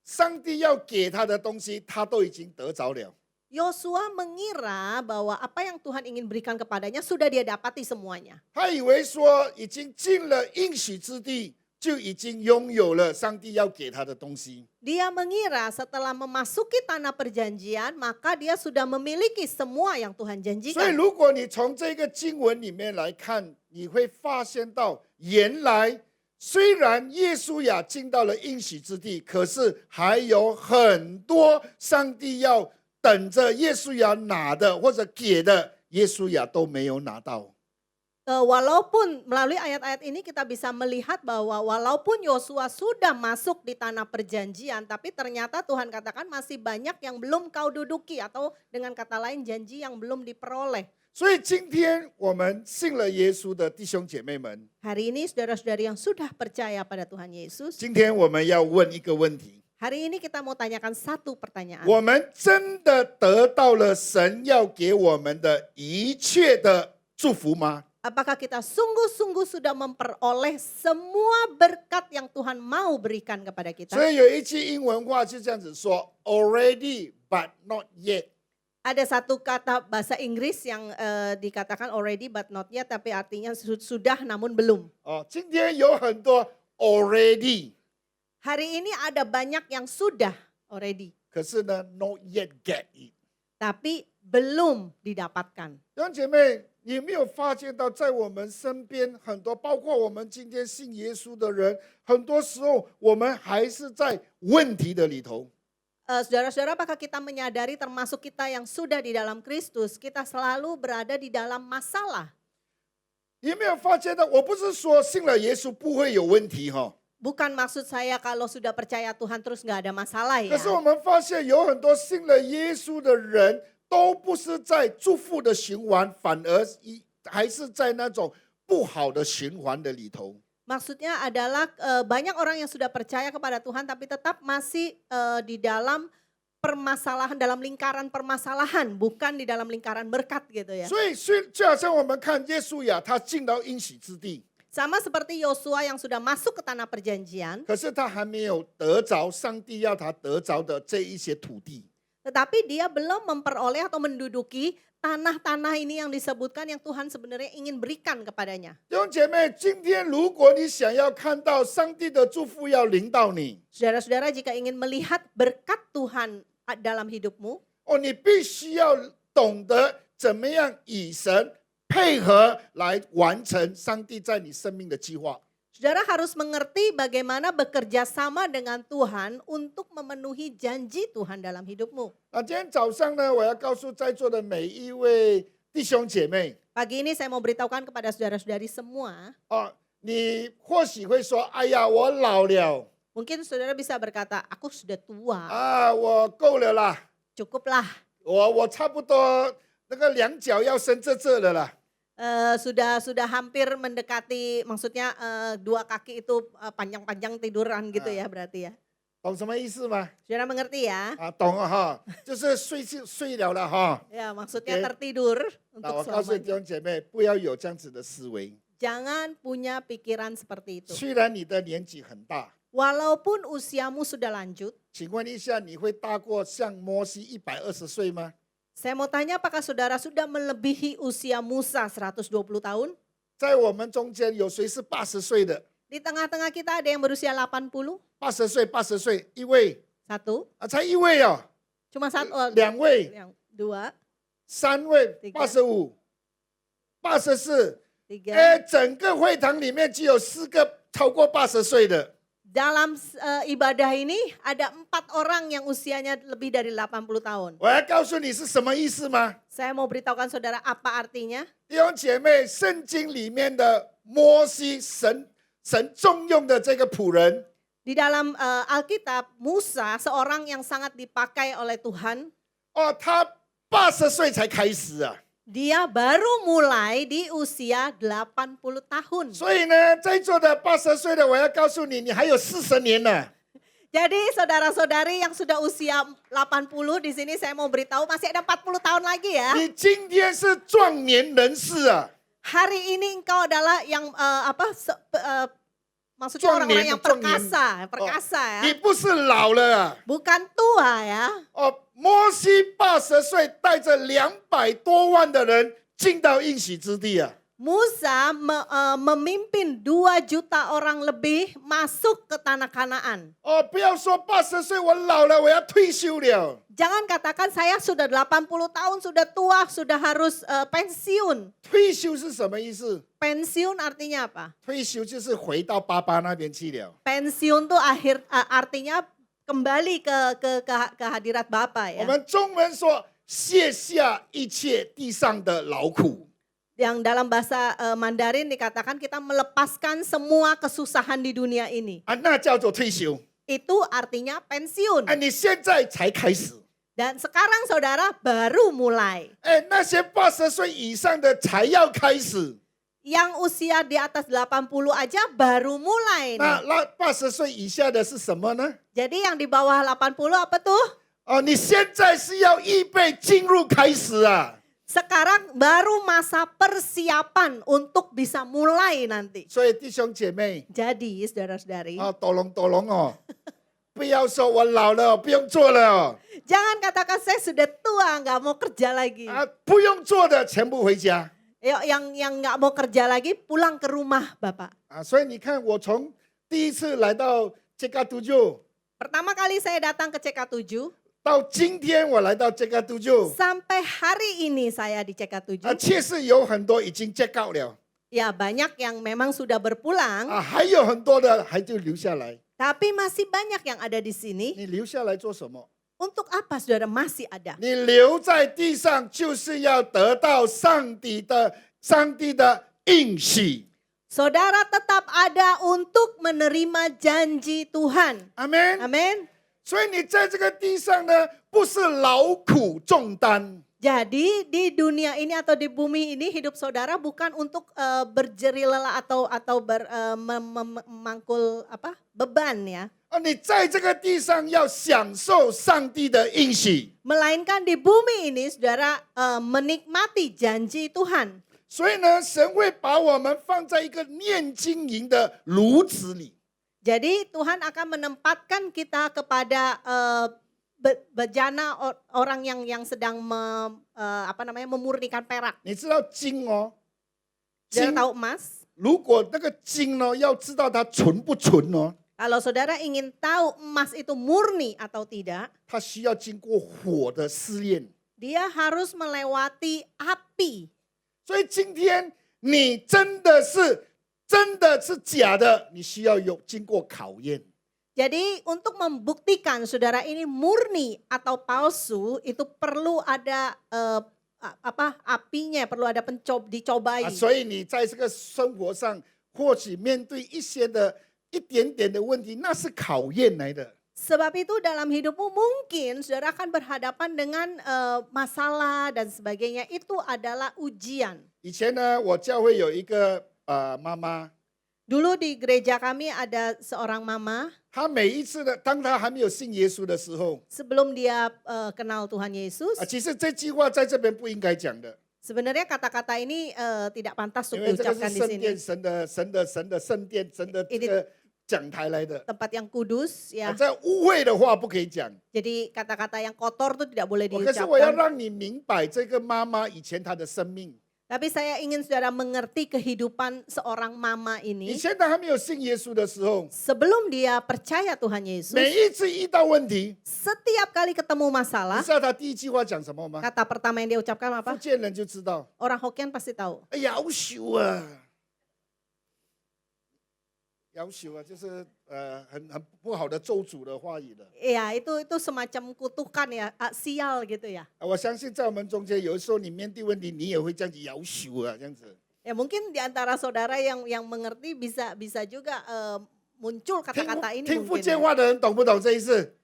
上帝要给他的东西，他都已经得着了。 Yosua mengira bahwa apa yang Tuhan ingin berikan kepadanya sudah dia dapati semuanya. 他以为说，已经进了应许之地，就已经拥有了上帝要给他的东西。 Dia mengira setelah memasuki tanah perjanjian, maka dia sudah memiliki semua yang Tuhan 所以， janjikan. 如果你从这个经文里面来看，你会发现到，原来虽然耶稣亚进到了应许之地，可是还有很多上帝要等着耶稣亚拿的或者给的，耶稣亚都没有拿到。 Walaupun melalui ayat-ayat ini kita bisa melihat bahwa walaupun Yosua sudah masuk di tanah perjanjian, tapi ternyata Tuhan katakan masih banyak yang belum kau duduki, atau dengan kata lain janji yang belum diperoleh. 所以今天我们信了耶稣的弟兄姐妹们， Hari ini saudara-saudari yang sudah percaya pada Tuhan Yesus, 今天我们要问一个问题： hari ini kita mau tanyakan satu pertanyaan. 我们真的得到了神要给我们的一切的祝福吗？ Apakah kita sungguh-sungguh sudah memperoleh semua berkat yang Tuhan mau berikan kepada kita? 所以有一句英文话就这样子说 ：already but not yet。 Ada satu kata bahasa Inggris yang dikatakan already but not yet, tapi artinya sudah namun belum. 今天有很多 already， Hari ini ada banyak yang sudah already, 可是呢 not yet get it。 tapi belum didapatkan. 弟兄姐妹，你有没有发现到，在我们身边很多，包括我们今天信耶稣的人，很多时候我们还是在问题的里头。 Saudara-saudara, apakah kita menyadari termasuk kita yang sudah di dalam Kristus, kita selalu berada di dalam masalah. 你有没有发现到，我不是说信了耶稣不会有问题哈， Bukan maksud saya kalau sudah percaya Tuhan terus nggak ada masalah 可 ya. 是我们发现有很多信了耶稣的人，都不是在祝福的循环，反而还是在那种不好的循环的里头。 Maksudnya adalah banyak orang yang sudah percaya kepada Tuhan tapi tetap masih di dalam permasalahan, dalam lingkaran permasalahan, bukan di dalam lingkaran berkat gitu ya. 所以就好像我们看耶稣亚，他进到应许之地， Sama seperti Yosua yang sudah masuk ke tanah perjanjian, 可是他还没有得着上帝要他得着的这一些土地。 tetapi dia belum memperoleh atau menduduki tanah-tanah ini yang disebutkan yang Tuhan sebenarnya ingin berikan kepadanya. 弟兄姐妹，今天如果你想要看到上帝的祝福要临到你， Saudara-saudara, jika ingin melihat berkat Tuhan dalam hidupmu, 你必须要懂得怎么样与神配合来完成上帝在你生命的计划。 saudara harus mengerti bagaimana bekerja sama dengan Tuhan untuk memenuhi janji Tuhan dalam hidupmu. 今天早上呢，我要告诉在座的每一位弟兄姐妹， Pagi ini saya mau beritahukan kepada saudara-saudari semua, 你或许会说：“哎呀，我老了 mungkin saudara bisa berkata, aku sudah tua, 我够了啦， cukuplah. 我差不多那个两脚要伸这了啦。” Sudah hampir mendekati, maksudnya dua kaki itu panjang-panjang tiduran gitu ya berarti ya. 懂什么意思吗？ Saudara mengerti ya? 啊，懂了哈，就是睡了了哈。 Ya, maksudnya Oke. tertidur 那 untuk 我告诉弟 selamanya. 兄姐妹，不要有这样子的思维。 Jangan punya pikiran seperti itu. 虽然你的年纪很大， Walaupun usiamu sudah lanjut, 请问一下，你会大过像摩西120岁吗？ saya mau tanya apakah saudara sudah melebihi usia Musa 120 tahun? 在我们中间有谁是80岁的？ Di tengah-tengah kita ada yang berusia 80, 80岁，80岁，一位 satu, 啊，才一位哦， cuma satu, 两位， yang dua, 三位，Tiga ，85、84， tiga. 哎，整个会堂里面只有4个超过80岁的。 Dalam ibadah ini ada 4 orang yang usianya lebih dari 80 tahun. 我要告诉你是什么意思吗？ Saya mau beritahukan saudara apa artinya. 弟兄姐妹，圣经里面的摩西，神重用的这个仆人， Di dalam Alkitab, Musa seorang yang sangat dipakai oleh Tuhan. 哦，他80岁才开始啊。 Dia baru mulai di usia 80 tahun. 所以呢，在座的80岁的，我要告诉你，你还有40年呢。 Jadi saudara-saudari yang sudah usia 80 di sini saya mau beritahu masih ada 40 tahun lagi ya. 你今天是壮年人士啊， Hari ini engkau adalah yang maksudnya orang-orang yang perkasa ya. 你不是老了啊。 Bukan tua ya. 哦，摩西80岁带着200多万的人进到应许之地啊。 Musa memimpin 2 juta orang lebih masuk ke tanah Kanaan. 哦，不要说80岁我老了，我要退休了。 Jangan katakan saya sudah 80 tahun, sudah tua, sudah harus pensiun. 退休是什么意思？ Pensiun artinya apa? 退休就是回到爸爸那边去了。 Pensiun tuh artinya kembali ke hadirat Bapa 我 ya. 们中文说卸下一切地上的劳苦。 Yang dalam bahasa Mandarin dikatakan kita melepaskan semua kesusahan di dunia ini. 啊，那叫做退休。 Itu artinya pensiun. 啊，你现在才开始。 Dan sekarang saudara baru mulai. 哎，那些80岁以上的才要开始。 Yang usia di atas 80 aja baru mulai 那 nih. 80岁以下的是什么呢？ Jadi yang di bawah 80 apa tuh? 哦，你现在是要预备进入开始啊。 Sekarang baru masa persiapan untuk bisa mulai nanti. 所以弟兄姐妹， Jadi saudara-saudari, 啊，抖龙哦，不要说我老了不用做了哦， jangan katakan saya sudah tua nggak mau kerja lagi. 啊，不用做的全部回家。 Yang nggak mau kerja lagi pulang ke rumah Bapak. 啊，所以你看，我从第一次来到这个都就 Pertama kali saya datang ke CK7, 到今天我来到这个都就 sampai hari ini saya di 啊， CK7. 确实有很多已经 check out 了 Ya banyak yang memang sudah berpulang, 啊，还有很多的还就留下来。 tapi masih banyak yang ada di sini. 你留下来做什么？ Untuk apa saudara masih ada? 你留在地上就是要得到上帝的应许。 Saudara tetap ada untuk menerima janji Tuhan. 阿门。 Amin. 所以你在这个地上呢，不是劳苦重担， Jadi di dunia ini atau di bumi ini hidup saudara bukan untuk berjeri lelah atau memangkul beban ya. 啊，你在这个地上要享受上帝的应许。 Melainkan di bumi ini saudara menikmati janji Tuhan. 所以呢，神会把我们放在一个念经营的炉子里。 Jadi Tuhan akan menempatkan kita kepada bejana orang yang sedang memurnikan perak. 你知道金哦， Saudara 金 tahu emas? 如果那个金呢，要知道它纯不纯哦， Kalau saudara ingin tahu emas itu murni atau tidak, 它需要经过火的试验。 dia harus melewati api. 所以今天你真的是假的，你需要有经过考验。 Jadi untuk membuktikan saudara ini murni atau palsu itu perlu ada apinya, perlu ada dicobai. 啊，所以你在这个生活上，或许面对一点点的问题，那是考验来的。 Sebab itu dalam hidupmu mungkin saudara akan berhadapan dengan masalah dan sebagainya. Itu adalah ujian. 以前呢，我教会有一个妈妈， Dulu di gereja kami ada seorang mama, 她每一次的，当她还没有信耶稣的时候， sebelum dia kenal Tuhan Yesus, 其实这句话在这边不应该讲的， sebenarnya kata-kata ini tidak pantas 因 untuk 为这个 diucapkan 是 di 圣 sini. 殿、神的圣殿、神的这个讲台来的。 Tempat yang kudus 啊， ya. 这污秽的话不可以讲。 Jadi kata-kata yang kotor itu tidak boleh 可是我要 diucapkan. 让你明白，这个妈妈以前她的生命， Tapi saya ingin saudara mengerti kehidupan seorang mama 以 ini 前她还没有信耶稣的时候， sebelum dia percaya Tuhan Yesus. 每一次遇到问题， Setiap kali ketemu 你 masalah, 知道她第一句话讲什么吗？ kata pertama yang dia ucapkan 福 apa? 建人就知道， Orang Hokkien pasti tahu. 哎呀，要求啊，要求啊，就是很不好的咒诅的话语的。 Iya, itu semacam kutukan ya, sial gitu ya. 我相信在我们中间，有的时候你面对问题，你也会这样子要求啊，这样子。 Ya mungkin di antara saudara yang mengerti bisa juga muncul 听 kata-kata ini 听福 mungkin 建 ya. 话的人懂不懂这意思？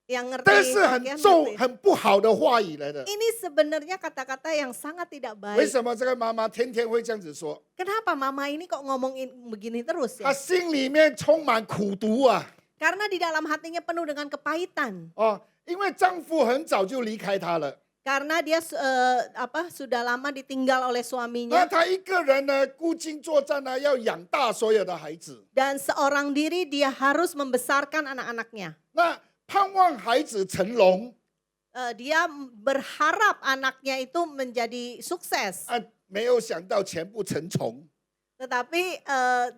Yang 但 ngerti 是很 Hokkien 咒、 ngerti. 很不好的话语来的。 Ini sebenarnya kata-kata yang sangat tidak 为 baik. 什么这个妈妈天天会这样子说？ Kenapa mama ini kok ngomongin begini terus 她 ya? 心里面充满苦毒啊！ Karena di dalam hatinya penuh dengan kepahitan. 哦，因为丈夫很早就离开她了， Karena dia sudah lama ditinggal oleh 那 suaminya 她一个人呢孤军作战呢，要养大所有的孩子。 dan seorang diri dia harus membesarkan anak-anaknya. 那盼望孩子成龙 Dia berharap anaknya itu menjadi sukses. 啊，没有想到全部成虫。 Tetapi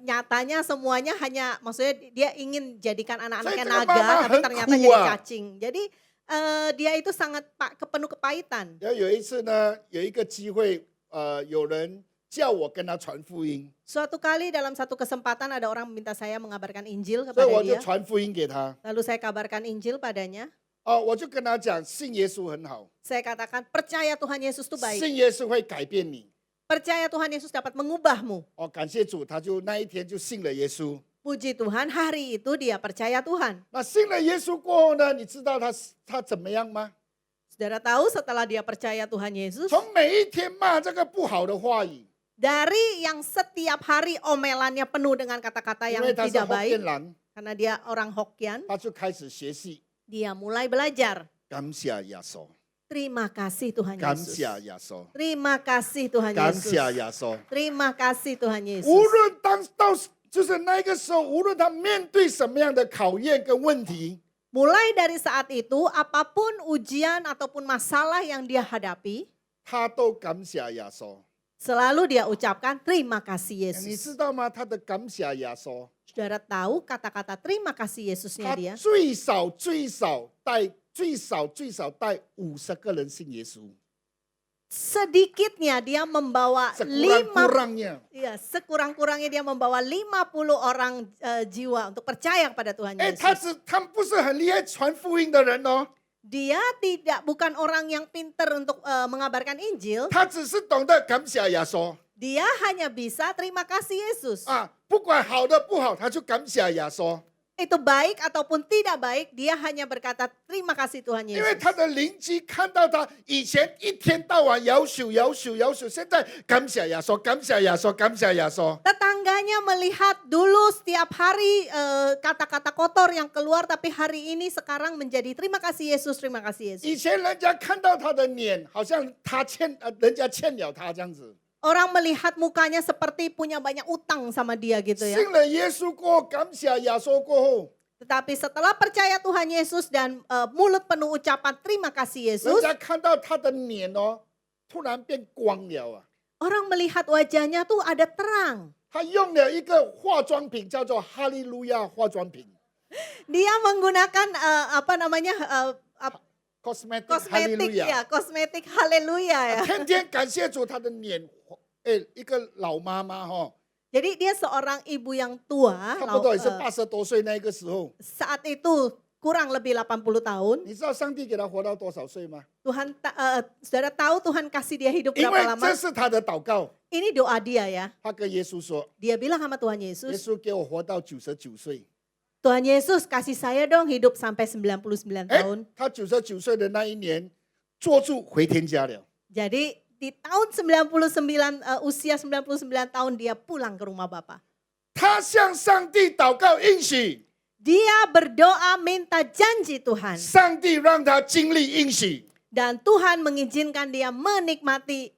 nyatanya semuanya hanya maksudnya dia ingin jadikan anak-anaknya Saya naga mama tapi ternyata henku, jadi ah. cacing. Jadi dia itu sangat penuh kepahitan. 然后有一次呢，有一个机会，有人叫我跟他传福音， Suatu kali dalam satu kesempatan ada orang meminta saya mengabarkan Injil 所以 kepada 我就 dia. 传福音给他。 Lalu saya kabarkan Injil padanya. 我就跟他讲，信耶稣很好， Saya katakan percaya Tuhan Yesus itu baik. 信耶稣会改变你。 Percaya Tuhan Yesus dapat mengubahmu. 感谢主，他就那一天就信了耶稣。 Puji Tuhan, hari itu dia percaya Tuhan. 那信了耶稣过后呢，你知道他怎么样吗？ Saudara tahu setelah dia percaya Tuhan Yesus, 从每一天骂这个不好的话语， dari yang setiap hari omelannya penuh dengan kata-kata 因 yang 为他是 tidak 福 baik, 建人， karena dia orang Hokkien, 他就开始学习。 dia mulai belajar. 感谢耶稣， Terima kasih Tuhan 感 Yesus. 谢耶稣， Terima kasih Tuhan 感 Yesus. 谢耶稣。 Terima kasih Tuhan 无 Yesus. 论到就是那个时候，无论他面对什么样的考验跟问题， Mulai dari saat itu, apapun ujian ataupun masalah yang dia hadapi, 他都感谢耶稣。 selalu dia ucapkan terima kasih 你 Yesus. 知道吗？他的感谢耶稣， Saudara tahu kata-kata terima kasih Yesusnya 他 dia? 最少带50个人信耶稣， Sedikitnya dia membawa sekurang-kurangnya dia membawa 50 orang jiwa untuk percaya kepada Tuhan 哎， Yesus. 他不是很厉害传福音的人哦， Dia bukan orang yang pinter untuk mengabarkan Injil. 他只是懂得感谢耶稣 Dia hanya bisa terima kasih Yesus. 啊，不管好的不好，他就感谢耶稣， Itu baik ataupun tidak baik, dia hanya berkata terima kasih Tuhan 因为 Yesus. 他的邻居看到他以前一天到晚摇手，现在感谢耶稣，感谢耶稣，感谢耶稣。 Tetangganya melihat dulu setiap hari kata-kata kotor yang keluar, tapi hari ini sekarang menjadi terima kasih Yesus, terima kasih Yesus. 以前人家看到他的脸，好像人家欠了他这样子。 Orang melihat mukanya seperti punya banyak utang sama dia gitu ya. 信了耶稣过后，感谢耶稣过后， Tetapi setelah percaya Tuhan Yesus dan mulut penuh ucapan terima kasih 人 Yesus, 家看到他的脸哦，突然变光了啊！ orang melihat wajahnya tuh ada terang. 他用了一个化妆品，叫做哈利路亚化妆品 Dia menggunakan（cosmetic 哈利路 kosmetik 亚 ya, kosmetik haleluya ya.）天天感谢主，他的脸，一个老妈妈哈， Jadi dia seorang ibu yang tua, 差不多也是80多岁那个时候。 saat itu kurang lebih 80 tahun. 你知道上帝给他活到多少岁吗？ Saudara tahu Tuhan kasih dia hidup 因为 berapa lama? 这是他的祷告， Ini doa dia ya. 他跟耶稣说 Dia bilang sama Tuhan：“ 耶 Yesus, 稣给我活到99岁。” Tuhan Yesus kasih saya dong hidup sampai 99 tahun. 他99岁的那一年，坐住回天家了。 Jadi di tahun usia 99 tahun dia pulang ke rumah Bapa. 他向上帝祷告应许， Dia berdoa minta janji Tuhan. 上帝让他经历应许。 Dan Tuhan mengizinkan dia menikmati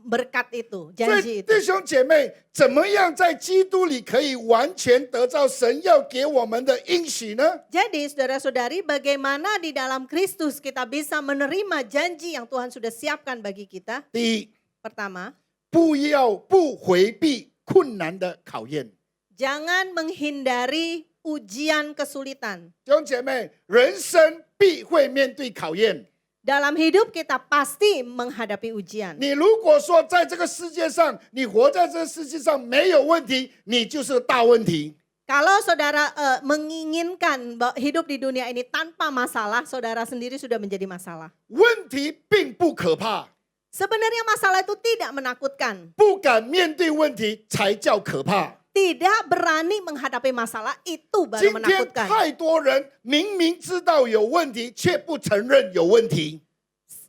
berkat itu, 所 janji 以 itu. 弟兄姐妹，怎么样在基督里可以完全得到神要给我们的应许呢？ Jadi saudara-saudari, bagaimana di dalam Kristus kita bisa menerima janji yang Tuhan sudah siapkan bagi kita? 第一， Pertama, 不回避困难的考验。 jangan menghindari ujian kesulitan. 弟兄姐妹，人生必会面对考验。 Dalam hidup kita pasti menghadapi ujian. 你如果说在这个世界上，你活在这个世界上没有问题，你就是大问题。 Kalau saudara menginginkan hidup di dunia ini tanpa masalah, saudara sendiri sudah menjadi masalah. 问题并不可怕， Sebenarnya masalah itu tidak menakutkan. 不敢面对问题才叫可怕。 Tidak berani menghadapi masalah itu baru 今天 menakutkan. 太多人明明知道有问题，却不承认有问题。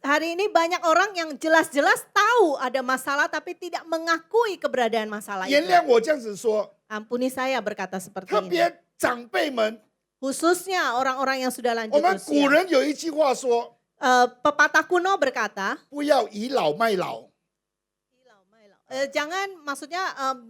Hari ini banyak orang yang jelas-jelas tahu ada masalah tapi tidak mengakui keberadaan masalah 原 itu. 谅我这样子说， Ampuni saya berkata seperti 特 ini. 别长辈们， Khususnya orang-orang yang sudah 我 lanjut 们古 usia. 人有一句话说： Pepatah kuno berkata, 不要倚老卖老。 jangan maksudnya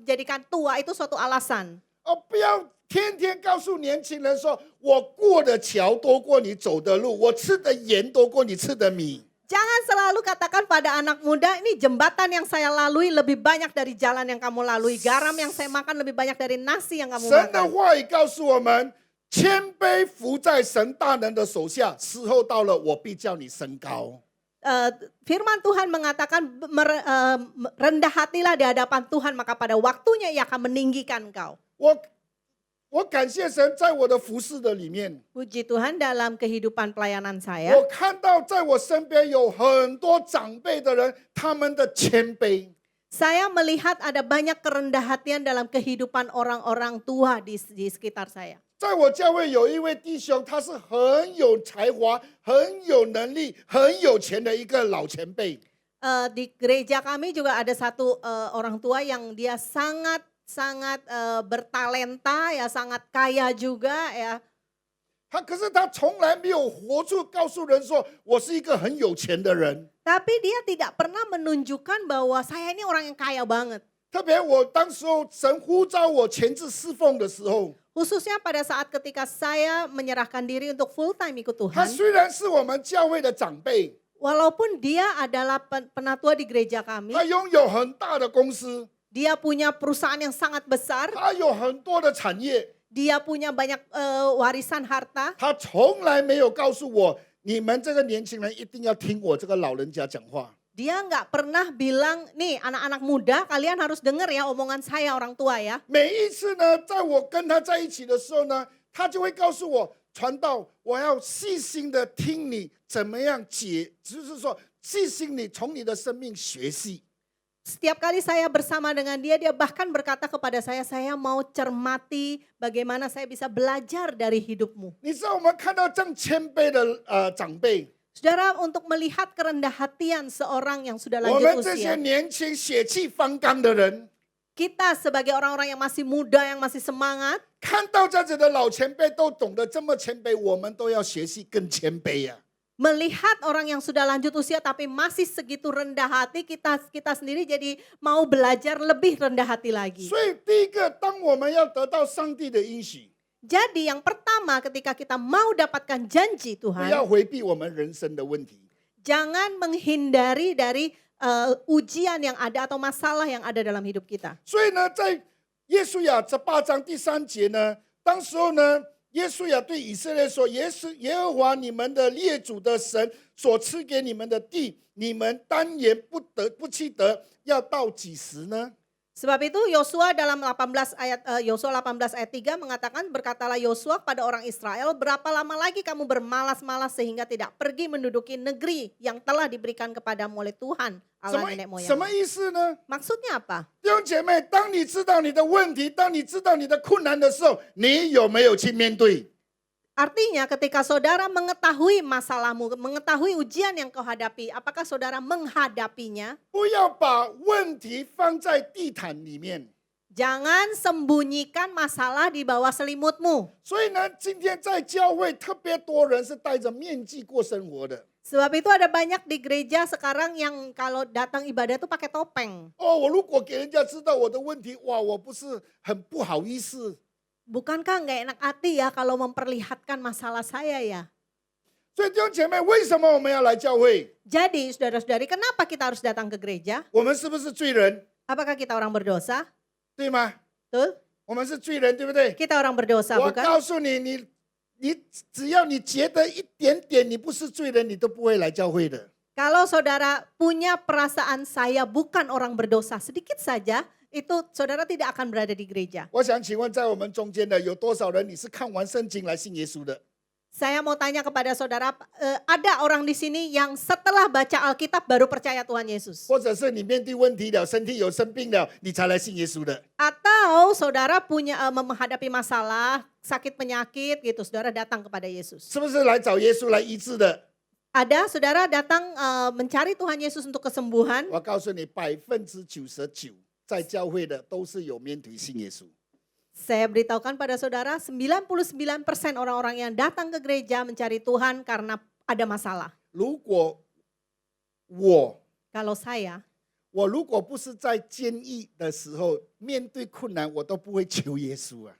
jadikan tua itu suatu alasan. 不要天天告诉年轻人说，我过的桥多过你走的路，我吃的盐多过你吃的米。 Jangan selalu katakan pada anak muda, ini jembatan yang saya lalui lebih banyak dari jalan yang kamu lalui. Garam yang saya makan lebih banyak dari nasi yang kamu 神的 makan. 话语告诉我们，谦卑服在神大能的手下，时候到了，我必叫你升高。 Firman Tuhan mengatakan rendah hatilah di hadapan Tuhan, maka pada waktunya ia akan meninggikan kau. 我感谢神，在我的服侍的里面， Puji Tuhan dalam kehidupan pelayanan 我 saya, 看到在我身边有很多长辈的人，他们的谦卑。 saya melihat ada banyak kerendah hatian dalam kehidupan orang-orang tua di sekitar saya. 在我教会有一位弟兄，他是很有才华、很有能力、很有钱的一个老前辈。 Di gereja kami juga ada satu orang tua yang dia sangat bertalenta ya, sangat kaya juga ya. 可是他从来没有活出告诉人说，我是一个很有钱的人。 Tapi dia tidak pernah menunjukkan bahwa saya ini orang yang kaya banget. 特别我当时候神呼召我前置侍奉的时候， Khususnya pada saat ketika saya menyerahkan diri untuk full time ikut 他 Tuhan. 虽然是我们教会的长辈， Walaupun dia adalah penatua di gereja kami, 他拥有很大的公司， dia punya perusahaan yang sangat besar, 他有很多的产业， dia punya banyak warisan harta. 他从来没有告诉我，你们这个年轻人一定要听我这个老人家讲话。 Dia nggak pernah bilang, nih anak-anak muda kalian harus dengar ya omongan saya orang tua ya. 每一次呢，在我跟他在一起的时候呢，他就会告诉我，传道，我要细心的听你怎么样解，就是说细心你从你的生命学习。 Setiap kali saya bersama dengan dia, dia bahkan berkata kepada saya mau cermati bagaimana saya bisa belajar dari hidupmu. 你知道我们看到这样谦卑的长辈， Saudara, untuk melihat kerendah hatian seorang yang sudah 我 lanjut 们这些 usia, 年轻血气方刚的人， kita sebagai orang-orang yang masih muda, yang masih semangat, 看到这样子的老前辈都懂得这么谦卑，我们都要学习更谦卑呀、 melihat orang yang sudah lanjut usia tapi masih segitu rendah hati, kita sendiri jadi mau belajar lebih rendah hati lagi. 所以第一个，当我们要得到上帝的应许， Jadi yang pertama ketika kita mau dapatkan janji 不 Tuhan, 要回避我们人生的问题。 jangan menghindari dari ujian yang ada atau masalah yang ada dalam hidup kita. 所以呢，在耶稣亚这8章第3节呢，当时候呢，耶稣亚对以色列说：“耶和华你们的列祖的神所赐给你们的地，你们单言不弃得，要到几时呢？” Sebab itu Yosua dalam 18 ayat 3 mengatakan, berkatalah Yosua pada orang Israel, berapa lama lagi kamu bermalas-malas sehingga tidak pergi menduduki negeri yang telah diberikan kepadamu oleh Tuhan 什 Allah 么 nenek 什么 moyang. 意思呢？ Maksudnya apa? 弟兄姐妹，当你知道你的问题，当你知道你的困难的时候，你有没有去面对？ Artinya ketika saudara mengetahui masalahmu, mengetahui ujian yang kau hadapi, apakah saudara menghadapinya? 不要把问题放在地毯里面。Jangan sembunyikan masalah di bawah selimutmu. 所以呢，今天在教会特别多人是戴着面具过生活的。 Sebab itu ada banyak di gereja sekarang yang kalau datang ibadah tuh pakai topeng. 哦，我如果给人家知道我的问题，哇，我不是很不好意思。 Bukankah nggak enak hati ya kalau memperlihatkan masalah saya ya? 所以弟兄姐妹，为什么我们要来教会？ Jadi saudara-saudari, kenapa kita harus datang ke gereja? 我们是不是罪人？ Apakah kita orang berdosa? 对吗？ Betul? 我们是罪人，对不对？ Kita orang berdosa 我 bukan? 告诉你，你只要你觉得一点点你不是罪人，你都不会来教会的。 Kalau saudara punya perasaan saya bukan orang berdosa sedikit saja, itu saudara tidak akan berada di gereja. 我想请问，在我们中间的有多少人你是看完圣经来信耶稣的？ Saya mau tanya kepada saudara, ada orang di sini yang setelah baca Alkitab baru percaya Tuhan Yesus? 或者是你面对问题了，身体有生病了，你才来信耶稣的？ Atau saudara punya menghadapi masalah, sakit penyakit gitu, saudara datang kepada Yesus. 是不是来找耶稣来医治的？ Ada saudara datang mencari Tuhan Yesus untuk kesembuhan. 我告诉你，99%在教会的都是有面对信耶稣。 Saya beritahukan pada saudara, 99% orang-orang yang datang ke gereja mencari Tuhan karena ada masalah. 如果我 Kalau saya, 如果不是在监狱的时候面对困难，我都不会求耶稣啊。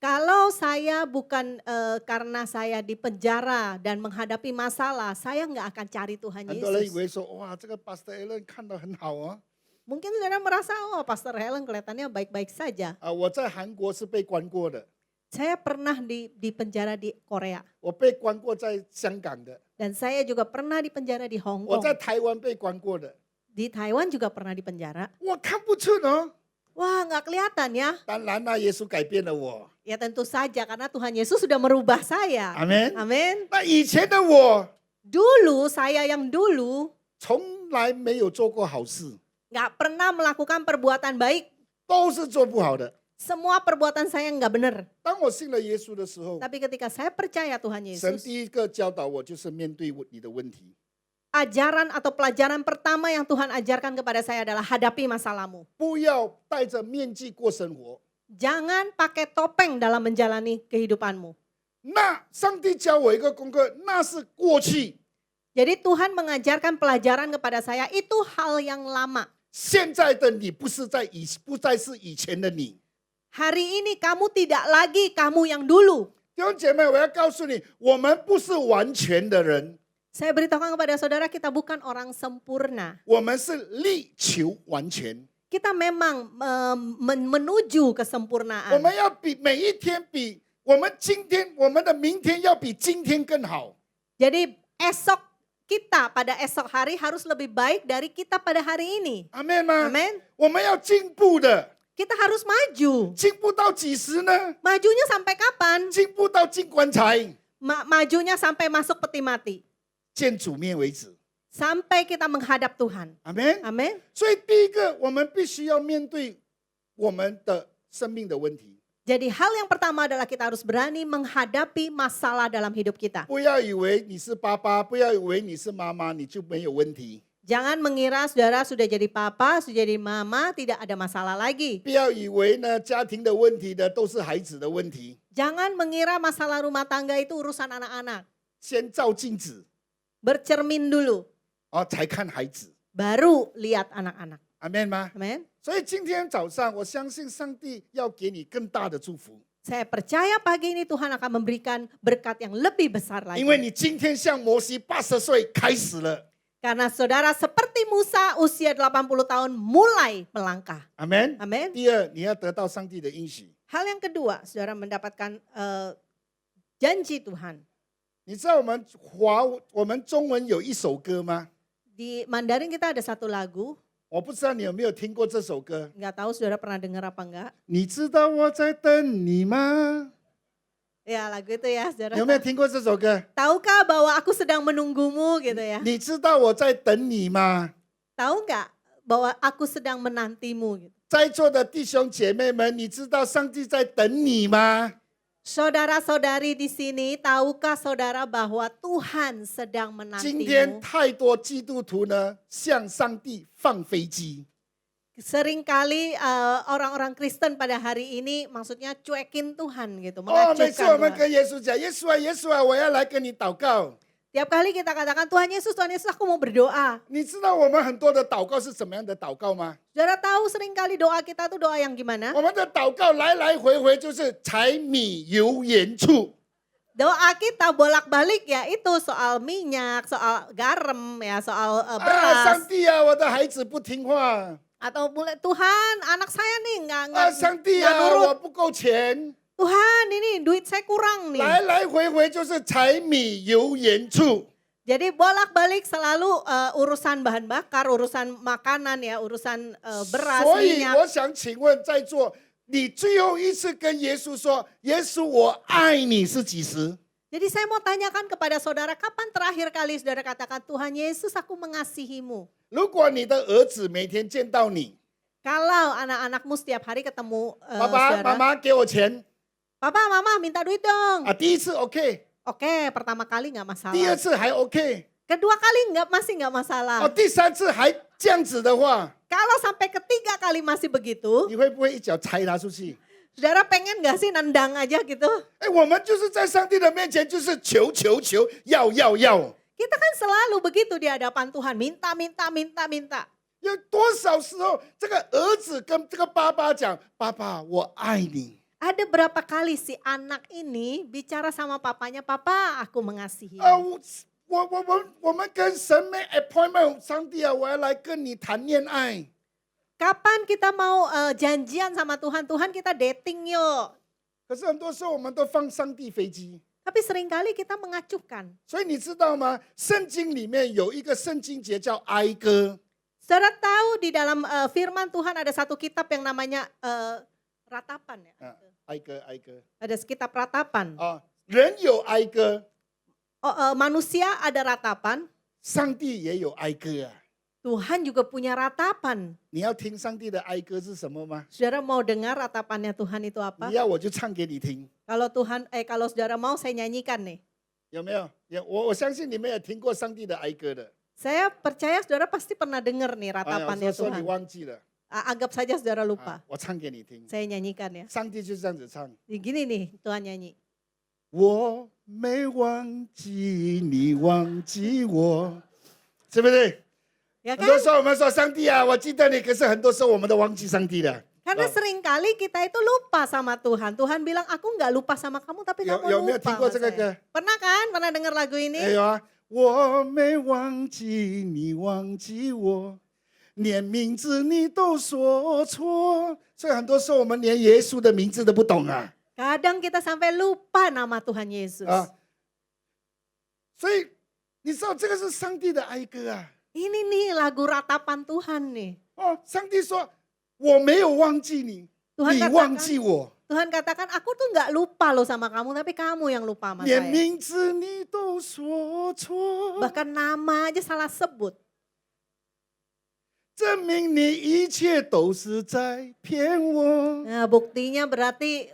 kalau saya bukan karena saya di penjara dan menghadapi masalah, saya nggak akan cari Tuhan 很多人以 Yesus. 为说，哇，这个 Pastor Allen 看得很好啊。 Mungkin saudara merasa, oh Pastor Helen kelihatannya baik-baik saja. 我在韩国是被关过的， Saya pernah di penjara di Korea. 我被关过在香港的， Dan saya juga pernah di penjara di Hong 我 Kong. 在台湾被关过的。 Di Taiwan juga pernah di penjara. 我看不出哦。 Wah, nggak kelihatan ya. 当然啦，耶稣改变了我， Ya tentu saja karena Tuhan Yesus sudah merubah saya. 阿门。 Amin. 那以前的我 Dulu saya yang dulu 从来没有做过好事， nggak pernah melakukan perbuatan baik. 都是做不好的。 Semua perbuatan saya nggak benar. 当我信了耶稣的时候， Tapi ketika saya percaya Tuhan 神 Yesus, 第一个教导我就是面对你的问题。 ajaran atau pelajaran pertama yang Tuhan ajarkan kepada saya adalah hadapi masalahmu. 不要戴着面具过生活。 Jangan pakai topeng dalam menjalani kehidupanmu. 那上帝教我一个功课，那是过去， Jadi Tuhan mengajarkan pelajaran kepada saya itu hal yang lama. 现在的你不不再是以前的你。 Hari ini kamu tidak lagi kamu yang dulu. 弟兄姐妹，我要告诉你，我们不是完全的人， Saya beritahukan kepada saudara kita bukan orang sempurna. 我们是力求完全。 Kita memang menuju 我 kesempurnaan. 们要比每一天比我们的明天要比今天更好。 Jadi esok kita pada esok hari harus lebih baik dari kita pada hari ini. 阿妹吗？ Amin. 我们要进步的， Kita harus maju. 进步到几时呢？ Majunya sampai kapan? 进步到进棺材， Majunya sampai masuk peti mati. 见主面为止。 Sampai kita menghadap Tuhan. 阿门。 Amin. 所以第一个，我们必须要面对我们的生命的问题。 Jadi hal yang pertama adalah kita harus berani menghadapi masalah dalam hidup kita. 不要以为你是爸爸，不要以为你是妈妈，你就没有问题。 Jangan mengira saudara sudah jadi papa, sudah jadi mama, tidak ada masalah lagi. 不要以为呢家庭的问题的都是孩子的问题。 Jangan mengira masalah rumah tangga itu urusan anak-anak. 先照镜子， Bercermin dulu, 才看孩子。 baru lihat anak-anak. 阿门吗？ Amin. 所以今天早上，我相信上帝要给你更大的祝福， Saya percaya pagi ini Tuhan akan memberikan berkat yang lebih besar 因为 lagi. 你今天像摩西80岁开始了。 Karena saudara seperti Musa usia 80 tahun mulai melangkah. 阿门。 Amin. 第二，你要得到上帝的应许。 Hal yang kedua, saudara mendapatkan janji Tuhan. 你知道我们中文有一首歌吗？ Di Mandarin kita ada satu lagu, 我不知道你有没有听过这首歌。 nggak tahu saudara pernah dengar apa enggak? 你知道我在等你吗？ Ya lagu itu ya saudara. 有没有听过这首歌？ Tahukah bahwa aku sedang menunggumu gitu ya? 你知道我在等你吗？ Tahu nggak bahwa aku sedang menantimu gitu? 在座的弟兄姐妹们，你知道上帝在等你吗？ Saudara-saudari di sini, tahukah saudara bahwa Tuhan sedang 今天 menantimu? 太多基督徒呢向上帝放飞机， Seringkali orang-orang Kristen pada hari ini maksudnya cuekin Tuhan gitu, 每次我们 mengacuhkan Tuhan. 跟耶稣讲，耶稣啊，耶稣啊，我要来跟你祷告。 Tiap kali kita katakan Tuhan Yesus aku mau berdoa. 你知道我们很多的祷告是怎么样的祷告吗？ Saudara tahu seringkali doa kita tuh doa yang gimana? 我们的祷告来来回回就是柴米油盐醋。 Doa kita bolak-balik ya itu soal minyak, soal garam ya, soal 啊， beras. 上帝啊，我的孩子不听话。 Atau mulai Tuhan anak saya nih 啊，上帝 nggak 啊， nurut. 我不够钱。 Tuhan ini duit saya kurang nih. 来来回回就是柴米油盐醋。 Jadi bolak-balik selalu urusan bahan bakar, urusan makanan ya, urusan beras, 所以 minyak. 我想请问在座，你最后一次跟耶稣说：“耶稣，我爱你”是几时？ Jadi saya mau tanyakan kepada saudara, kapan terakhir kali saudara katakan, Tuhan Yesus aku mengasihimu? 如果你的儿子每天见到你， Kalau anak-anakmu setiap hari ketemu 爸爸妈 saudara, 妈给我钱 Papa, Mama minta duit dong. 啊，第一次 OK， Oke, pertama kali nggak 第二 masalah. 次还 OK， Kedua kali masih nggak 哦， masalah. 第三次还这样子的话， Kalau sampai ketiga kali masih begitu, 你会不会一脚踩他出去？ saudara pengen nggak sih nendang aja gitu? 哎，我们就是在上帝的面前就是求求求，要要要， Kita kan selalu begitu di hadapan Tuhan, minta, minta, minta, minta. 有多少时候这个儿子跟这个爸爸讲：“爸爸，我爱你。” Ada berapa kali si anak ini bicara sama papanya, Papa aku mengasihi. 啊，我们跟神没 appointment， 上帝啊，我要来跟你谈恋爱。 Kapan kita mau janjian sama Tuhan, Tuhan kita dating yuk. 可是很多时候我们都放上帝飞机， Tapi seringkali kita mengacuhkan. 所以你知道吗？圣经里面有一个圣经节叫哀歌， Saudara tahu di dalam firman Tuhan ada satu kitab yang namanya ratapan ya. 啊，哀歌，哀歌 Ada kitab ratapan. 啊，人有哀歌， Manusia ada ratapan, 上帝也有哀歌啊。 Tuhan juga punya ratapan. 你要听上帝的哀歌是什么吗？ Saudara mau dengar ratapannya Tuhan itu apa? 你要我就唱给你听， Kalau saudara mau saya nyanyikan nih. 有没有？我相信你们也听过上帝的哀歌的。 Saya percaya saudara pasti pernah dengar nih 哎呀， ratapannya 说你 Tuhan. 忘记了， Anggap saja saudara 啊 lupa. 我唱给你听。 Saya nyanyikan ya. 上帝就是这样子唱。 Gini nih Tuhan nyanyi. 我没忘记你忘记我，是不是？ Ya 很 kan? 多时候我们说上帝啊，我记得你，可是很多时候我们都忘记上帝了。 Karena seringkali kita itu lupa sama Tuhan. Tuhan bilang aku nggak lupa sama kamu tapi kamu 有没有 lupa 听过 sama 这个 saya. 歌？ Pernah kan? Pernah dengar lagu 哎 ini? 有啊，我没忘记你忘记我，连名字你都说错。所以很多时候我们连耶稣的名字都不懂啊。 Kadang kita sampai lupa nama Tuhan Yesus. 啊，所以你知道这个是上帝的哀歌啊。 Ini nih lagu ratapan Tuhan nih. 哦，上帝说我没有忘记你， Tuhan 你 katakan, 忘记我。 Tuhan katakan aku tuh nggak lupa loh sama kamu tapi kamu yang lupa sama 连 saya. 名字你都说错， Bahkan nama aja salah sebut. 证明你一切都是在骗我。 Nah, buktinya berarti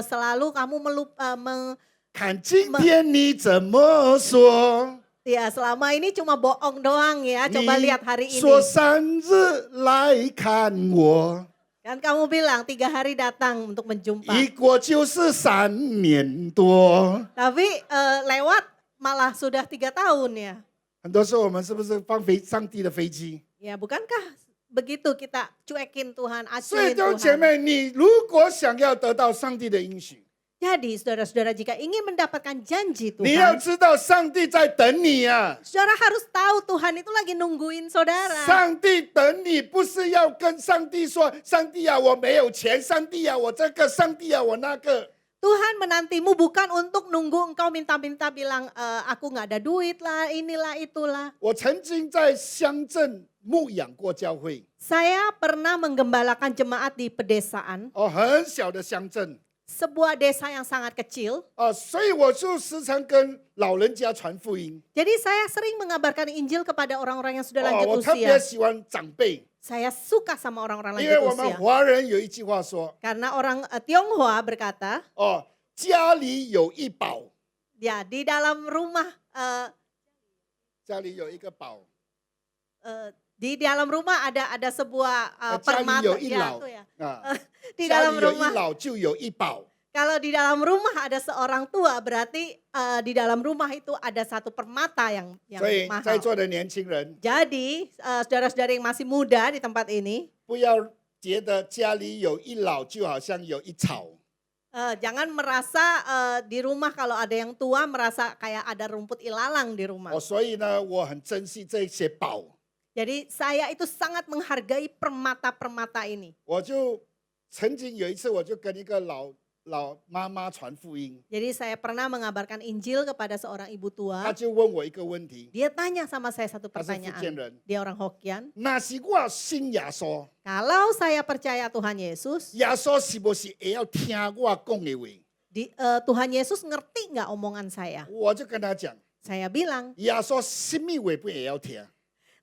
selalu kamu melupa, 看今天你怎么说？ ya selama ini cuma bohong doang ya. Coba lihat hari 你说 ini. 3日来看我， Kan kamu bilang 3 hari datang untuk menjumpa. 一过就是3年多。 Tapi lewat malah sudah 3 tahun ya. 很多时候我们是不是放上帝的飞机？ Ya bukankah begitu kita cuekin Tuhan, 所以 acuhin 弟兄姐 Tuhan. 妹，你如果想要得到上帝的应许， Jadi saudara-saudara jika ingin mendapatkan janji 你要 Tuhan, 知道上帝在等你啊！ saudara harus tahu Tuhan itu lagi nungguin saudara. 上帝等你，不是要跟上帝说：“上帝啊，我没有钱；上帝啊，我这个；上帝啊，我那个。” Tuhan menantimu bukan untuk nunggu engkau minta-minta bilang aku nggak ada duit lah, inilah itulah. 我曾经在乡镇牧养过教会， Saya pernah menggembalakan jemaat di pedesaan, 哦，很小的乡镇， sebuah desa yang sangat kecil. 哦，所以我就时常跟老人家传福音。 Jadi saya sering mengabarkan Injil kepada orang-orang yang sudah 哦， lanjut 我特别 usia. 喜欢长辈， Saya suka sama orang-orang 因为 lanjut 我们 usia. 华人有一句话说 Karena orang Tionghoa berkata, 哦，家里有一宝， ya di dalam rumah 家里有一个宝， Di dalam rumah ada sebuah 家里 permata 有一老 tuh ya. 啊， Di 家 dalam 里有一 rumah 老就有一宝。 kalau di dalam rumah ada seorang tua berarti di dalam rumah itu ada satu permata yang 所以在 mahal. 座的年轻人， Jadi saudara-saudara yang masih muda di tempat ini 不要觉得家里有一老就好像有一草。 jangan merasa di rumah kalau ada yang tua merasa kayak ada rumput ilalang di rumah. 哦，所以呢，我很珍惜这些宝。 Jadi saya itu sangat menghargai permata-permata ini. 我就曾经有一次，我就跟一个老妈妈传福音， Jadi saya pernah mengabarkan Injil kepada seorang ibu 她 tua. 就问我一个问题， Dia tanya sama saya satu 她是福建 pertanyaan. 人， Dia orang Hokkien. 那是我信耶稣， Kalau saya percaya Tuhan Yesus, 耶稣是不是也要听我讲的话？ Tuhan Yesus ngerti nggak omongan saya? 我就跟他讲， Saya bilang, 耶稣什么话不也要听？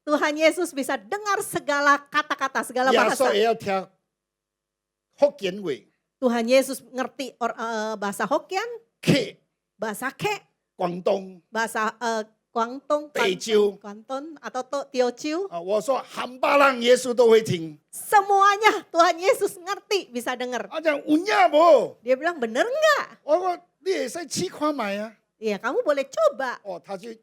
Tuhan Yesus bisa dengar segala kata-kata, segala 耶 bahasa. 稣也要听福建话， Tuhan Yesus ngerti bahasa Hokkien, 客、 bahasa Ke, 广东、 bahasa Guangdong, 北州 Guangdong atau Teochew. 啊，我说冚巴浪耶稣都会听。 Semuanya Tuhan Yesus ngerti, bisa dengar. 我讲有影无？ Dia bilang, bener nggak? 我说你也使试看买啊。 Iya, kamu boleh coba. 哦，他去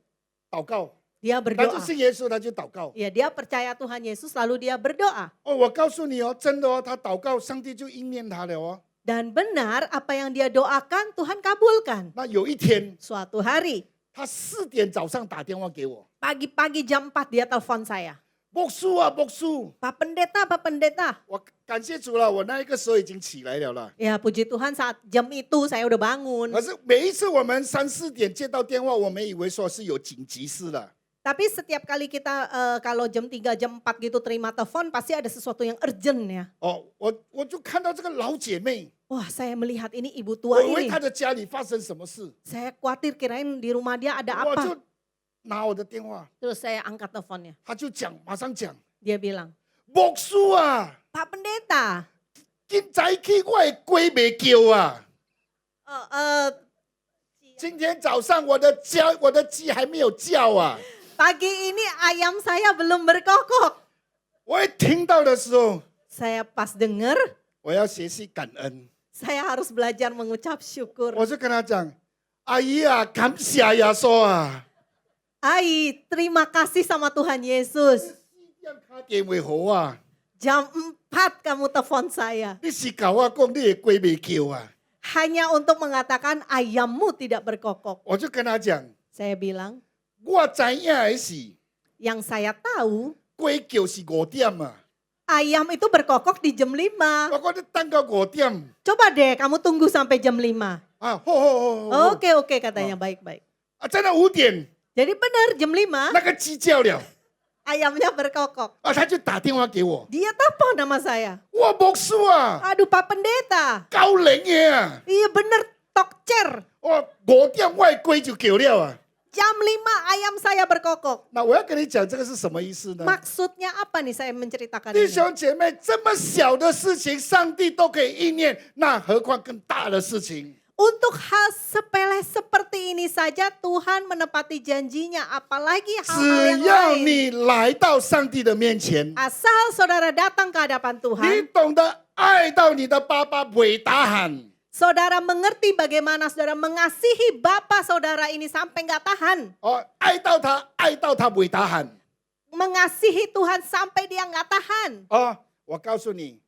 祷告， Dia 他就 berdoa. 信耶稣，他就祷告。 Ya, dia percaya Tuhan Yesus, lalu dia berdoa. 哦，我告诉你哦，真的哦，他祷告，上帝就应验他了哦。 Dan benar apa yang dia doakan, Tuhan kabulkan. 那有一天， Suatu hari, 他4点早上打电话给我， pagi-pagi jam 4 dia telepon saya. 牧师啊，牧师， Pak Pendeta, Pak Pendeta. 我感谢主了，我那一个时候已经起来了啦。 Ya puji Tuhan saat jam itu saya udah bangun. 可是每一次我们3、4点接到电话，我们以为说是有紧急事了。 Tapi setiap kali kita kalau jam 3, jam 4 gitu terima telepon pasti ada sesuatu yang urgent ya. 哦，我就看到这个老姐妹， Wah, saya melihat ini ibu 我 tua 以为 ini. 她的家里发生什么事， Saya khawatir kirain di rumah dia ada 我 apa. 就拿我的电话， Terus saya angkat teleponnya. 他就讲，马上讲， Dia bilang, 牧师啊， Pak Pendeta, 今早起我的鸡没叫啊。 今天早上我的鸡还没有叫啊！ pagi ini ayam saya belum berkokok. 我一听到的时候， Saya pas dengar, 我要学习感恩。 saya harus belajar mengucap syukur. 我就跟他讲：“阿姨啊，感谢耶稣啊！ Ai, terima kasih sama Tuhan Yesus. 点打电话好啊， Jam 4 kamu telepon saya. 你是搞我讲你的鸡没叫啊？” Hanya untuk mengatakan ayammu tidak berkokok. 我就跟他讲 Saya bilang,：“ 我知影的是 yang saya tahu 鸡叫是5点啊， ayam itu berkokok di jam 5. 我讲你等到5点 Coba deh kamu tunggu sampai jam 5. 啊，好， Oke, katanya baik-baik. 啊，真的5点， Jadi benar jam 5那个鸡叫了 ayamnya berkokok. 啊，他就打电话给我， Dia telepon nama saya. 我牧师啊， Aduh Pak Pendeta. 高龄的啊， Iya bener tokcer. 我5点我的鸡就叫了啊。” Jam 5 ayam saya berkokok. 那我要跟你讲这个是什么意思呢？ Maksudnya apa nih saya menceritakan 弟 ini? 兄姐妹，这么小的事情，上帝都可以应验，那何况更大的事情？ Untuk hal sepele seperti ini saja Tuhan menepati janjinya, apalagi 只 hal-hal yang 要 lain. 你来到上帝的面前， Asal saudara datang ke hadapan 你 Tuhan, 懂得爱到你的爸爸伟大喊， saudara mengerti bagaimana saudara mengasihi Bapa saudara ini sampai nggak tahan. 哦，爱到他伟大喊。 Mengasihi Tuhan sampai dia nggak tahan. 哦，我告诉你，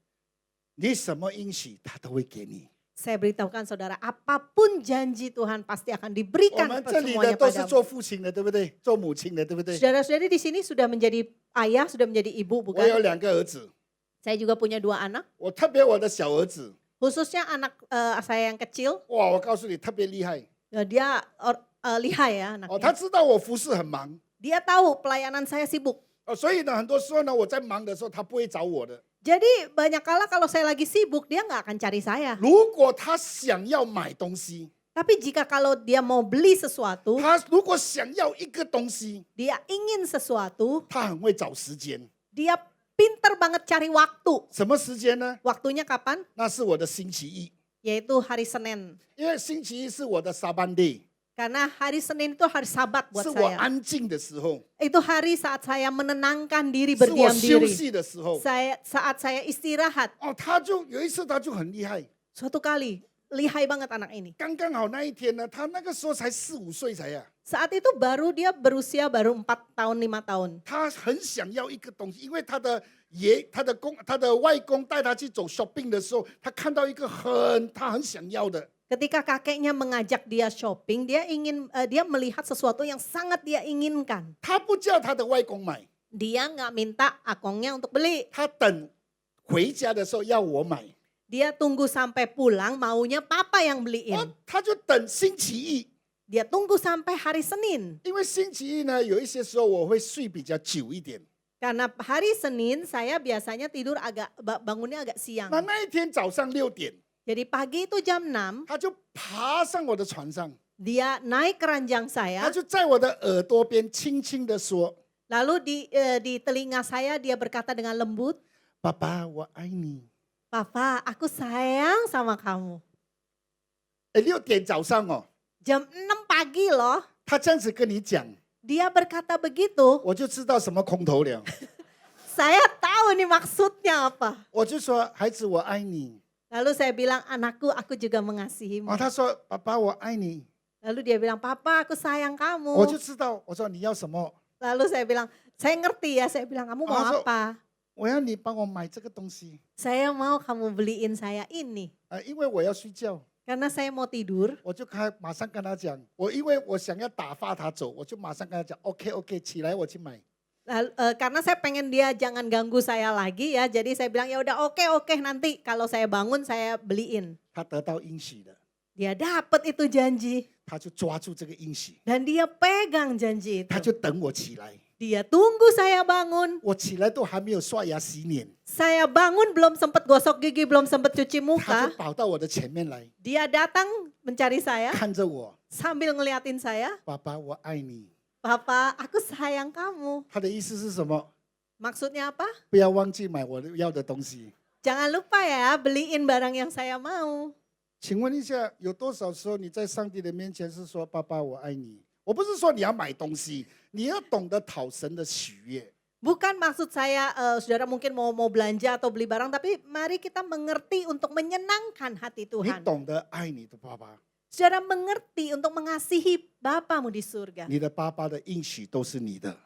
你什么应许他都会给你。 Saya beritahukan saudara, apapun janji Tuhan pasti akan 我 diberikan 们这里的 semuanya 都是 padamu. 做父亲的，对不对？做母亲的，对不对？ Saudara-saudari di sini sudah menjadi ayah, sudah menjadi ibu, 我有 bukan? 2个儿子， Saya juga punya 2 anak, 我特别我的小儿子， khususnya anak saya yang kecil. 哇，我告诉你特别厉害。 Dia lihai ya 哦，他 anaknya. 知道我服侍很忙， Dia tahu pelayanan saya sibuk. 哦，所以呢，很多时候呢，我在忙的时候，他不会找我的。 Jadi banyak kala kalau saya lagi sibuk, dia nggak akan cari saya. 如果他想要买东西， Tapi jika kalau dia mau beli sesuatu, 他如果想要一个东西， dia ingin sesuatu, 他很会找时间。 dia pinter banget cari waktu. 什么时间呢？ Waktunya kapan? 那是我的星期一， Yaitu hari Senin. 因为星期一是我的上班day。Karena hari Senin itu hari Sabat buat 是我 saya. 安静的时候， Itu hari saat saya menenangkan diri, 是我 berdiam 休 diri. 息的时候。 Saat saya istirahat. 哦，他就有一次他就很厉害， Suatu kali, lihai banget anak ini. 刚刚好那一天呢，他那个时候才4、5岁才呀、 Saat itu dia berusia baru 4 tahun, 5 tahun. 他很想要一个东西，因为他的外公带他去走 shopping 的时候，他看到一个他很想要的， Ketika kakeknya mengajak dia shopping, dia melihat sesuatu yang sangat dia inginkan. 他不叫他的外公买， Dia nggak minta akongnya untuk beli. 他等回家的时候要我买， Dia tunggu sampai pulang, maunya papa yang beliin. 哦，他就等星期一， Dia tunggu sampai hari Senin. 因为星期一呢，有一些时候我会睡比较久一点， Karena hari Senin saya biasanya tidur bangunnya agak siang. 那一天早上6点， Jadi pagi itu jam 6, 他就爬上我的床上， dia naik ke ranjang 他 saya. 就在我的耳朵边轻轻的说 Lalu di telinga saya dia berkata dengan lembut, 爸爸我爱你。 Papa, aku sayang sama kamu. 6点早上哦， Jam 6 pagi loh. 他这样子跟你讲， Dia berkata begitu. 我就知道什么空头了。 Saya tahu ini maksudnya apa. 我就说孩子我爱你， Lalu saya bilang, anakku, aku juga mengasihimu. 他说爸爸我爱你， Lalu dia bilang, Papa, aku sayang 我就 kamu. 知道。我说你要什么？ Lalu saya bilang, saya ngerti ya. Saya bilang, kamu mau Masuk. apa? 我要你帮我买这个东西， Saya mau kamu beliin saya ini. 因为我要睡觉。 Karena saya mau tidur. 我就马上跟他讲，因为我想要打发他走，我就马上跟他讲 OK， 起来我去买。 Lalu, karena saya pengen dia jangan ganggu saya lagi ya. Jadi saya bilang, ya udah oke, nanti kalau saya bangun saya beliin. 他得到应许了， Dia dapat itu janji. 他就抓住这个应许， Dan dia pegang janji 他 itu. 就等我起来。 Dia tunggu saya bangun. 我起来都还没有刷牙洗脸， Saya bangun belum sempat gosok gigi, belum sempat cuci 他 muka. 就跑到我的前面来， Dia datang mencari saya 看着我， sambil ngeliatin saya. 爸爸我爱你。 Papa, aku sayang kamu. 他的意思是什么？ Maksudnya apa? 不要忘记买我要的东西。 Jangan lupa ya beliin barang yang saya mau. 请问一下，有多少时候你在上帝的面前是说爸爸我爱你？我不是说你要买东西，你要懂得讨神的喜悦。 Bukan maksud saya saudara mungkin mau belanja atau beli barang, tapi mari kita mengerti untuk menyenangkan hati 你 Tuhan. 懂得爱你的爸爸， Saudara mengerti untuk mengasihi Bapamu di surga. 你的爸爸的应许都是你的。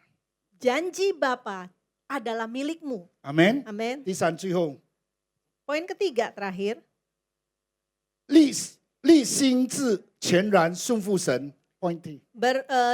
Janji Bapa adalah milikmu. 阿门。 Amin. 第三，最后 Poin ketiga terakhir, 立心志全然顺服神。Point D。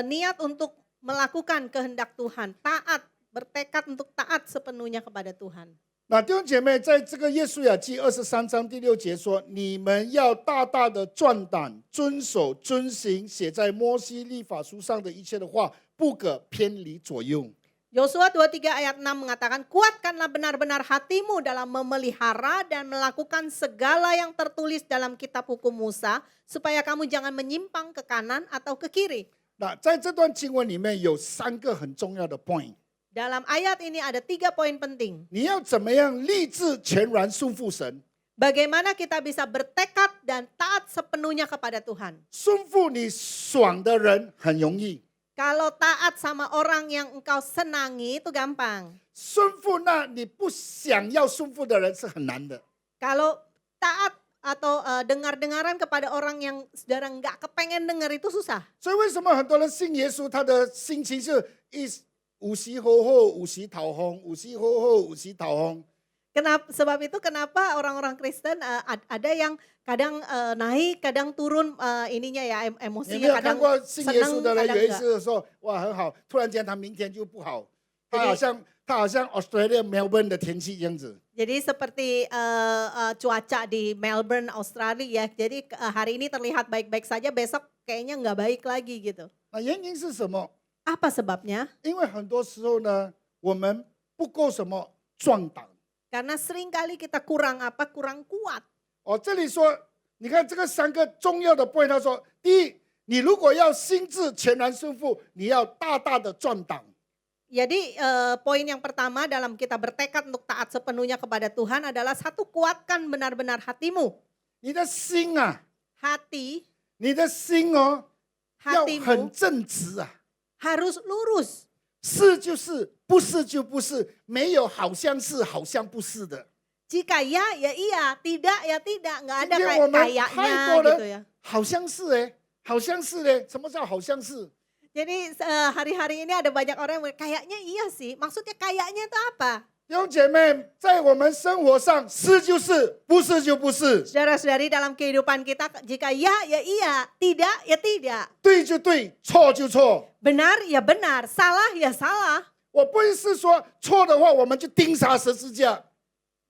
niat untuk melakukan kehendak Tuhan, taat, bertekad untuk taat sepenuhnya kepada Tuhan. 那弟兄姐妹，在这个约书亚记23章第6节说：“你们要大大的壮胆，遵守遵行写在摩西律法书上的一切的话，不可偏离左右。” Yosua 23 ayat 6 mengatakan, kuatkanlah benar-benar hatimu dalam memelihara dan melakukan segala yang tertulis dalam kitab hukum Musa, supaya kamu jangan menyimpang ke kanan atau ke kiri. 那在这段经文里面有3个很重要的 point， Dalam ayat ini ada 3 poin penting. 你要怎么样立志全然顺服神？ Bagaimana kita bisa bertekad dan taat sepenuhnya kepada Tuhan. 顺服你爽的人很容易， Kalau taat sama orang yang engkau senangi itu gampang. 顺服那你不想要顺服的人是很难的。 Kalau taat atau dengar-dengaran kepada orang yang saudara nggak kepengen dengar itu susah. 所以为什么很多人信耶稣，他的心情是有时好好，有时讨风，有时好好，有时讨风。 Sebab itu kenapa orang-orang Kristen ada yang kadang naik, kadang turun ininya ya 你没 emosinya, 有看 kadang 过信耶稣 senang, 的人 kadang 有一 enggak. 次说哇很好，突然间他明天就不好，他好像 Australia Melbourne 的天气这样子。 Jadi seperti cuaca di Melbourne, Australia ya. Jadi hari ini terlihat baik-baik saja, besok kayaknya nggak baik lagi gitu. 那原因是什么？ Apa sebabnya? 因为很多时候呢，我们不够什么壮胆。 Karena seringkali kita kurang apa? Kurang kuat. 哦，这里说，你看这个3个重要的 point， 他说，第一，你如果要心智全然顺服，你要大大的壮胆。 Jadi poin yang pertama dalam kita bertekad untuk taat sepenuhnya kepada Tuhan adalah satu, kuatkan benar-benar hatimu. 你的心啊， Hati, 你的心哦，要很 hatimu 正直啊， harus lurus. 是就是，不是就不是，没有好像是，好像不是的。 Jika ya, ya iya. Tidak, ya tidak. Nggak ada 今天我们 kayaknya 太多 gitu ya. 人好像是哎，好像是嘞，什么叫好像是？ Jadi hari-hari ini ada banyak orang yang kayaknya iya sih. Maksudnya kayaknya itu apa? 弟兄姐妹，在我们生活上是就是，不是就不是， Saudara-saudari dalam kehidupan kita jika ya, ya iya. Tidak, ya tidak. 对就对，错就错。 Benar, ya benar. Salah, ya salah. 我不是说错的话，我们就钉上十字架，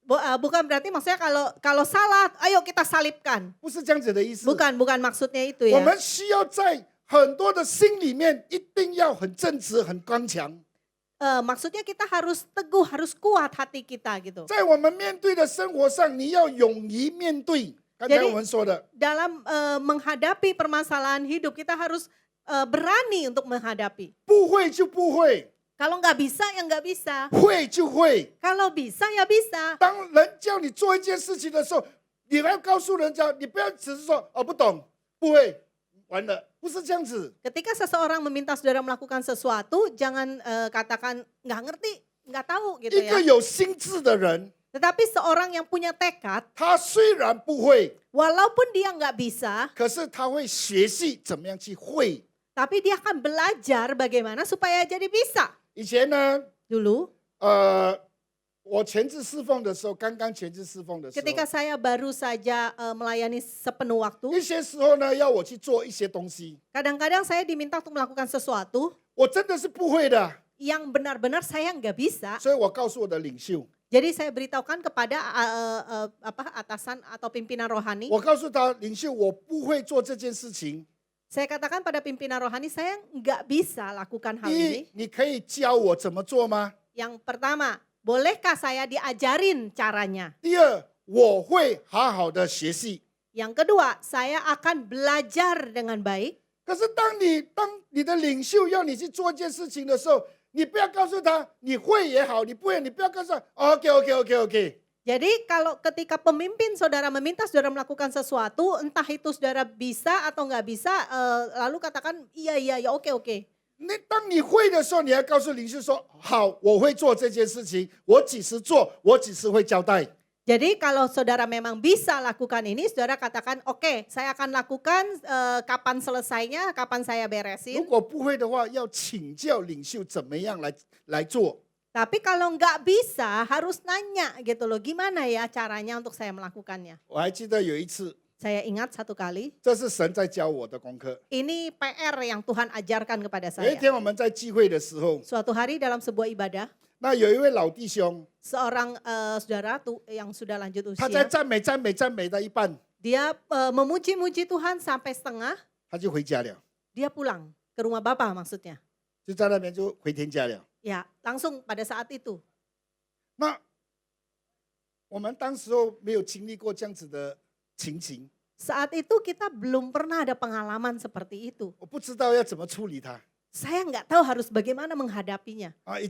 Bukan berarti maksudnya kalau salah, ayo kita salibkan. 不是这样子的意思。 Bukan maksudnya itu 我 ya. 们需要在很多的心里面，一定要很正直、很刚强。 Maksudnya kita harus teguh, harus kuat hati kita gitu. 在我们面对的生活上，你要勇于面对。刚才 Jadi 我们说的， dalam menghadapi permasalahan hidup kita harus berani untuk menghadapi. 不会就不会， Kalau nggak bisa ya nggak bisa. 会就会。 Kalau bisa ya bisa. 当人叫你做一件事情的时候，你要告诉人家，你不要只是说哦不懂，不会，完了，不是这样子。 Ketika seseorang meminta saudara melakukan sesuatu, jangan katakan nggak ngerti, nggak tahu gitu 一个 ya. 有心智的人， Tetapi seorang yang punya tekad, 他虽然不会， walaupun dia nggak bisa, 可是他会学习怎么样去会。 tapi dia akan belajar bagaimana supaya jadi bisa. 以前呢， Dulu, 我全职侍奉的时候，刚刚全职侍奉的时 ketika 候， saya baru saja melayani sepenuh waktu, 一些时候呢，要我去做一些东西， kadang-kadang saya diminta untuk melakukan sesuatu 我真的是不会的， yang benar-benar saya nggak bisa. 所以我告诉我的领袖， Jadi saya beritahukan kepada atasan atau pimpinan rohani. 我告诉他领袖，我不会做这件事情。 Saya katakan pada pimpinan rohani, saya nggak bisa lakukan hal 第 ini. 一，你可以教我怎么做吗？ Yang pertama, bolehkah saya diajarin caranya? 第二，我会好好的学习。 Yang kedua, saya akan belajar dengan baik. 可是当你的领袖要你去做一件事情的时候，你不要告诉他你会也好，你不会，你不要告诉他 OK。 Jadi kalau ketika pemimpin saudara meminta saudara melakukan sesuatu, entah itu saudara bisa atau nggak bisa, lalu katakan iya ya oke. 那当你会的时候，你要告诉领袖说：“好，我会做这件事情，我几时做，我几时会交代。” Jadi kalau saudara memang bisa lakukan ini, saudara katakan oke, saya akan lakukan kapan selesainya, kapan saya 如 beresin. 果不会的话，要请教领袖怎么样来做。 Tapi kalau nggak bisa harus nanya gitu loh, gimana ya caranya untuk saya melakukannya. 我还记得有一次， Saya ingat satu kali, 这是神在教我的功课。 ini PR yang Tuhan ajarkan kepada 有一 saya. 天我们在聚会的时候， Suatu hari dalam sebuah ibadah, 那有一位老弟兄， seorang saudara yang sudah lanjut 他在 usia, 赞美到一半， dia memuji-muji Tuhan sampai setengah, 他就回家了， dia pulang ke rumah Bapak maksudnya. 就在那边就回天家了。 Ya, langsung pada saat itu. 那我们当时候没有经历过这样子的情形， Saat itu kita belum pernah ada pengalaman seperti itu. 我不知道要怎么处理他 Saya nggak tahu harus bagaimana menghadapinya. 啊，已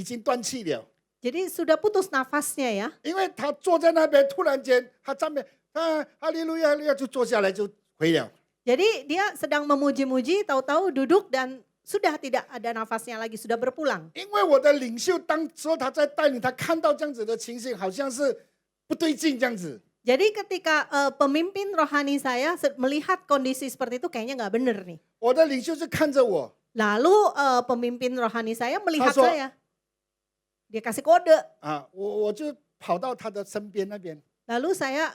经断气了。 Jadi sudah putus nafasnya ya. 因为他坐在那边，突然间他赞美哈利路亚，哈利路亚就坐下来就回了。 Jadi dia sedang memuji-muji, tahu-tahu duduk dan sudah tidak ada nafasnya lagi, sudah berpulang. 因为我的领袖当时候他在带领，他看到这样子的情形，好像是不对劲这样子。 Jadi ketika pemimpin rohani saya melihat kondisi seperti itu kayaknya nggak benar nih. 我的领袖就看着我， Lalu pemimpin rohani saya melihat Pasok. saya. Dia kasih kode. 啊，我就跑到他的身边那边。 Lalu saya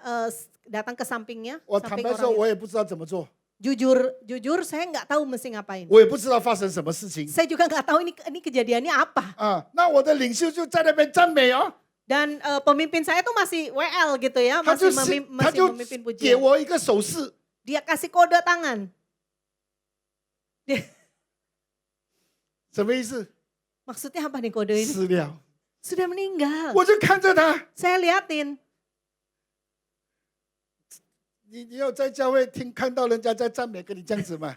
datang ke sampingnya. 我坦 Samping 白说， orang 我也不知道怎么做， Jujur saya nggak tahu mesti ngapain. 我也不知道发生什么事情 Saya juga nggak tahu ini kejadiannya apa. 啊。那我的领袖就在那边赞美哦， Dan pemimpin saya tuh masih WL gitu ya, 他就 masih 他就 memimpin 给 pujian. 我一个手势， Dia kasih kode tangan. 什么意思？ Maksudnya apa nih kode ini? 死了。 Sudah meninggal. 我就看着他， Saya liatin. 你有在教会看到人家在赞美跟你这样子吗？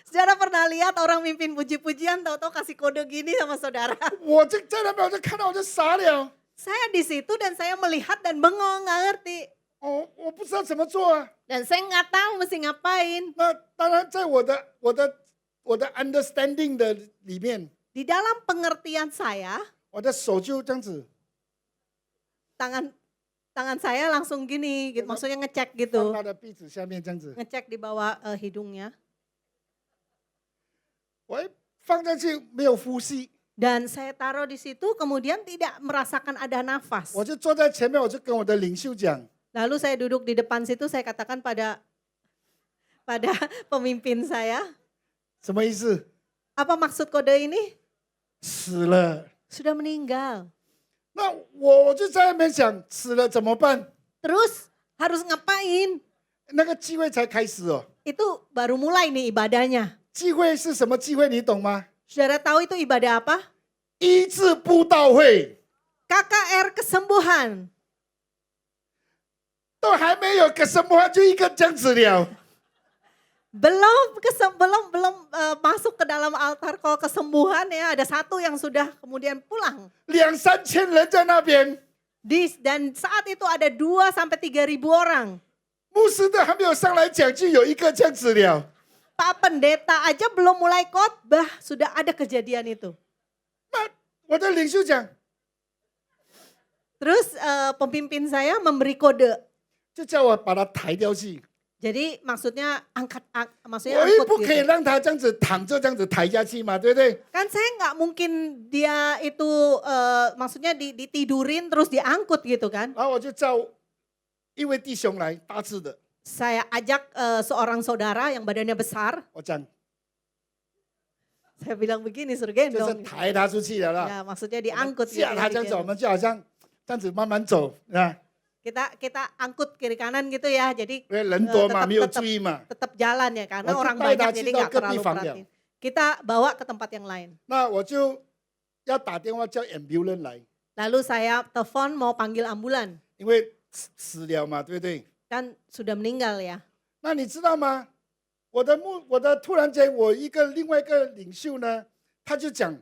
Saudara pernah lihat orang mimpin puji-pujian tahu-tahu kasih kode gini sama saudara? 我就在那边，我就看到我就傻了。 Saya di situ dan saya melihat dan bengong, nggak ngerti. 哦，我不知道怎么做啊。 Dan saya nggak tahu mesti ngapain. 那当然，在我的 understanding 的里面， Di dalam pengertian saya, 我的手就这样子 tangan saya langsung gini, gitu. Maksudnya ngecek 放 gitu. 他的鼻子下面这样子， Ngecek di bawah hidungnya. 我一放上去没有呼吸， Dan saya taruh di situ, kemudian tidak merasakan ada nafas. 我就坐在前面，我就跟我的领袖讲， Lalu saya duduk di depan situ, saya katakan pada pemimpin saya, 什么意思？ apa maksud kode ini? 死了。 Sudah meninggal. 那我就在那边想，死了怎么办？ Terus harus ngapain? 那个机会才开始哦。 Itu baru mulai nih ibadahnya. 机会是什么机会？你懂吗？ Saudara tahu itu ibadah apa? 医治布道会 KKR kesembuhan. 都还没有个什么，就一个这样子了。 Belum masuk ke dalam altar kalau kesembuhan ya, ada satu yang sudah kemudian pulang. 2、3千人在那边， Dan saat itu ada 2 sampai 3.000 orang. 牧师都还没有上来讲，就有一个这样子了。 Pak pendeta aja belum mulai khotbah sudah ada kejadian itu. 那我的领袖讲， Terus pemimpin saya memberi kode. 就叫我把他抬掉去。 Jadi maksudnya maksudnya 我也 angkut 不可以 gitu. 让他这样子躺着这样子抬下去嘛，对不对？ Kan saya nggak mungkin dia itu maksudnya ditidurin terus diangkut gitu kan. 然后我就叫一位弟兄来，大致的， Saya ajak seorang saudara yang badannya besar. 我讲 Saya bilang begini suruh 就是 gendong. 抬他出去了啦。 Ya maksudnya diangkut 架 gitu 他 ya, 这样子， gitu. 我们就好像这样子慢慢走啊， Kita angkut kiri kanan gitu ya. Jadi 因为人多嘛， tetap- 没有 tetap- 注意嘛。 tetap jalan ya karena Waktu orang带他 banyak 去 jadi 到 nggak 隔壁 terlalu 房了。 perhatiin. Kita bawa ke tempat yang lain. 那我就要打电话叫 ambulance 来， Lalu saya telepon mau panggil ambulan. 因为死了嘛，对不对？ Kan sudah meninggal ya. 那你知道吗？我的突然间，我另外一个领袖呢，他就讲，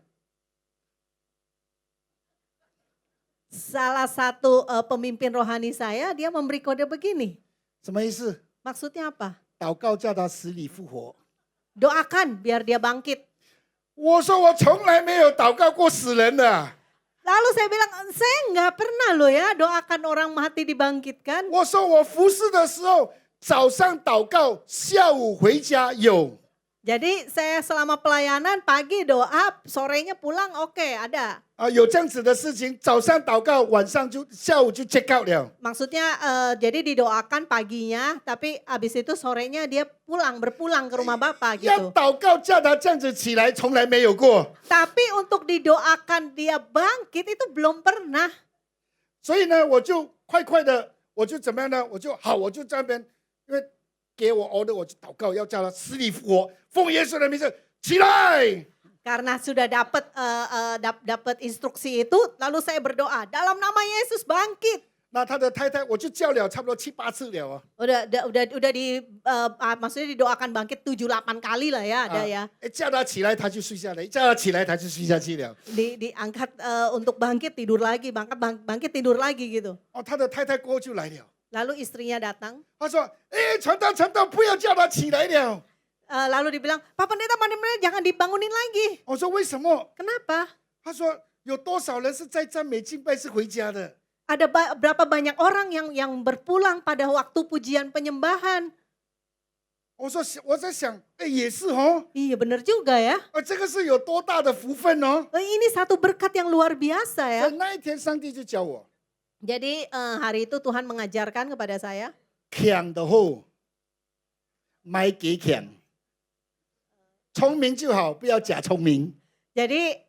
Salah satu pemimpin rohani saya, dia memberi kode begini. 什么意思？ Maksudnya apa? 祷告叫他死里复活。 Doakan biar dia bangkit. 我说我从来没有祷告过死人的啊、 Lalu saya bilang, saya nggak pernah loh ya doakan orang mati dibangkitkan. 我说我服侍的时候，早上祷告，下午回家有。 Jadi saya selama pelayanan pagi doa, sorenya pulang oke ada. 有这样子的事情，早上祷告，下午就 check out 了。 Maksudnya jadi didoakan paginya, tapi abis itu sorenya dia berpulang ke rumah bapak 要 gitu. 祷告叫他这样子起来，从来没有过。 Tapi untuk didoakan dia bangkit itu belum pernah. 所以呢，我就快的，我就怎么样呢？我就在那边，因为给我 order，我就祷告，要叫他死里复活，奉耶稣的名字起来。 Karena sudah dapat instruksi itu, lalu saya berdoa dalam nama Yesus bangkit. 那他的太太，我就叫了差不多7、8次了啊。 Maksudnya didoakan bangkit 7-8 kali lah ya ada ya. 叫他起来，他就睡下来；叫他起来，他就睡下去了。 Diangkat untuk bangkit tidur lagi, bangkit tidur lagi gitu. 他的太太过后就来了， Lalu istrinya datang, 他说：“传道，不要叫他起来了。 lalu dibilang, Pak Pendeta, jangan dibangunin lagi. 我说：“为什么？” Kenapa? 他说：“有多少人是在赞美敬拜是回家的？ Ada berapa banyak orang yang berpulang pada waktu pujian penyembahan? 我在想，也是哦， Iya benar juga ya. 这个是有多大的福分哦。 Ini satu berkat yang luar biasa ya. 所以那一天，上帝就教我， Jadi hari itu Tuhan mengajarkan kepada saya, 强的好，买给强，聪明就好，不要假聪明。 jadi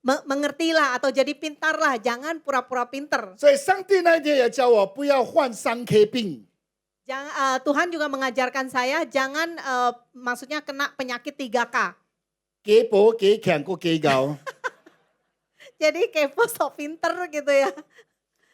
mengertilah atau jadi pintarlah, jangan pura-pura pinter. 所以上帝那一天也教我，不要患3K 病。 Tuhan juga mengajarkan saya jangan maksudnya kena penyakit 3K. 给薄给强过给高。 Jadi kepo sok pinter gitu ya.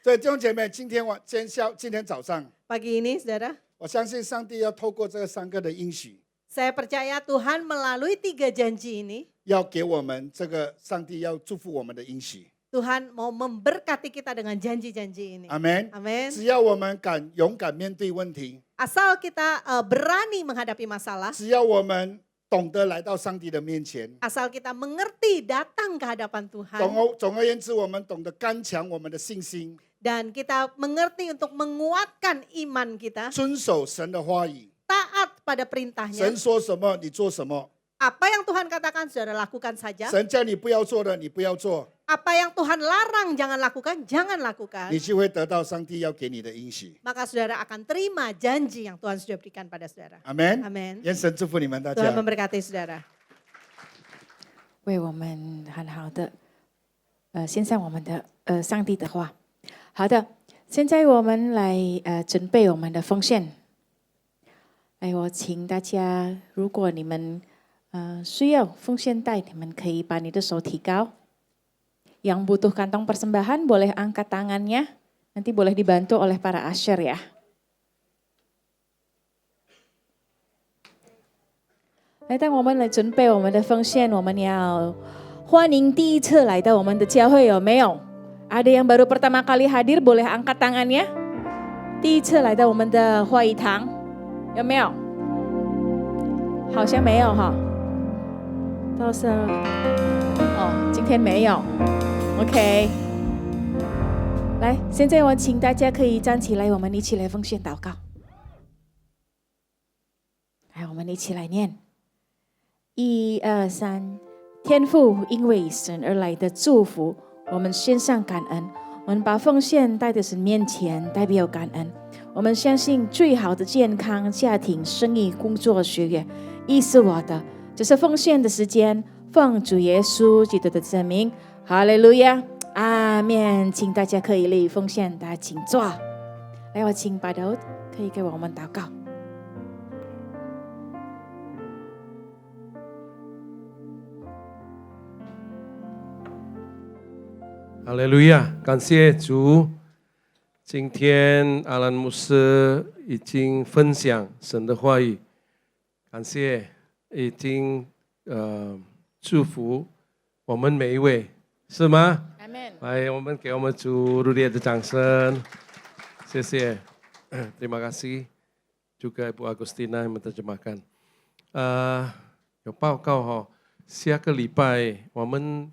所以弟兄姐妹，今天早上， Pagi ini saudara, 我相信上帝要透过这3个的应许， saya percaya Tuhan melalui 3 janji ini, 要给我们这个上帝要祝福我们的应许。Tuhan mau memberkati kita dengan janji-janji ini. 阿门。 Amin. 只要我们勇敢面对问题， Asal kita berani menghadapi masalah, 只要我们懂得来到上帝的面前， asal kita mengerti datang ke hadapan Tuhan, 总而言之，我们懂得刚强我们的信心， dan kita mengerti untuk menguatkan iman kita, 遵守神的话语。 taat pada perintahnya. 神说什么，你做什么； Apa yang Tuhan katakan, saudara lakukan saja. 神叫你不要做的，你不要做， Apa yang Tuhan larang jangan lakukan, jangan lakukan. 你就会得到上帝要给你的应许。 Maka saudara akan terima janji yang Tuhan sudah berikan pada saudara. 阿门。 Amen. 愿神祝福你们大 Tuhan 家。 memberkati saudara. 为我们很好的献上我们的上帝的话。好的，现在我们来准备我们的奉献。来，我请大家，如果你们需要奉献袋，你们可以把你的手提高。Yang butuh kantong persembahan boleh angkat tangannya. Nanti boleh dibantu oleh para usher ya. 来，当我们来准备我们的奉献，我们要欢迎第一次来到我们的教会，有没有？ada yang baru pertama kali hadir boleh angkat tangannya. 第一次来到我们的会堂，有没有？好像没有哈。到时候今天没有。OK。来，现在我请大家可以站起来，我们一起来奉献祷告。来，我们一起来念。1、2、3，天父，因为神而来的祝福，我们献上感恩。我们把奉献带到神面前，代表感恩。我们相信最好的健康、家庭、生意、工作、学业，亦是我的。这是奉献的时间，奉主耶稣基督的圣名，哈利路亚，阿门。请大家可以立奉献，大家请坐。来，我请巴豆可以给我们祷告。哈利路亚，感谢主。今天阿兰牧师已经分享神的话语，感谢已经祝福我们每一位，是吗？ Amin. 来，我们给我们主热烈的掌声，谢谢，terima kasih juga Ibu Agustina yang menerjemahkan。有报告哈，下个礼拜我们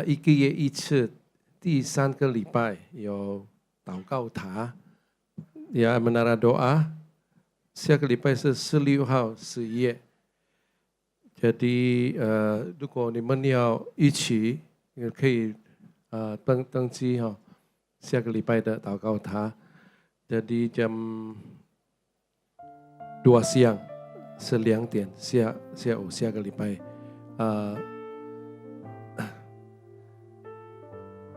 一个月一次，第3个礼拜有祷告塔，ya menara doa。下个礼拜是16号11月。jadi 如果你们要一起，也可以登记哈，下个礼拜的祷告塔。jadi jam 2 siang是2点下午下个礼拜。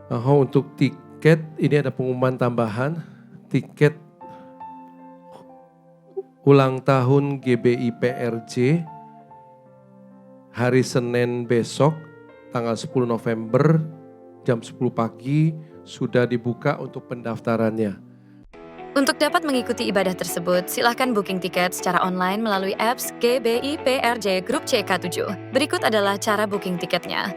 然后untuk tiket ini ada pengumuman tambahan, tiket ulang tahun GBI PRJ hari Senin besok tanggal 10 November jam 10 pagi sudah dibuka untuk pendaftarannya. Untuk dapat mengikuti ibadah tersebut, silakan booking tiket secara online melalui apps GBI PRJ Grup CK7. Berikut adalah cara booking tiketnya.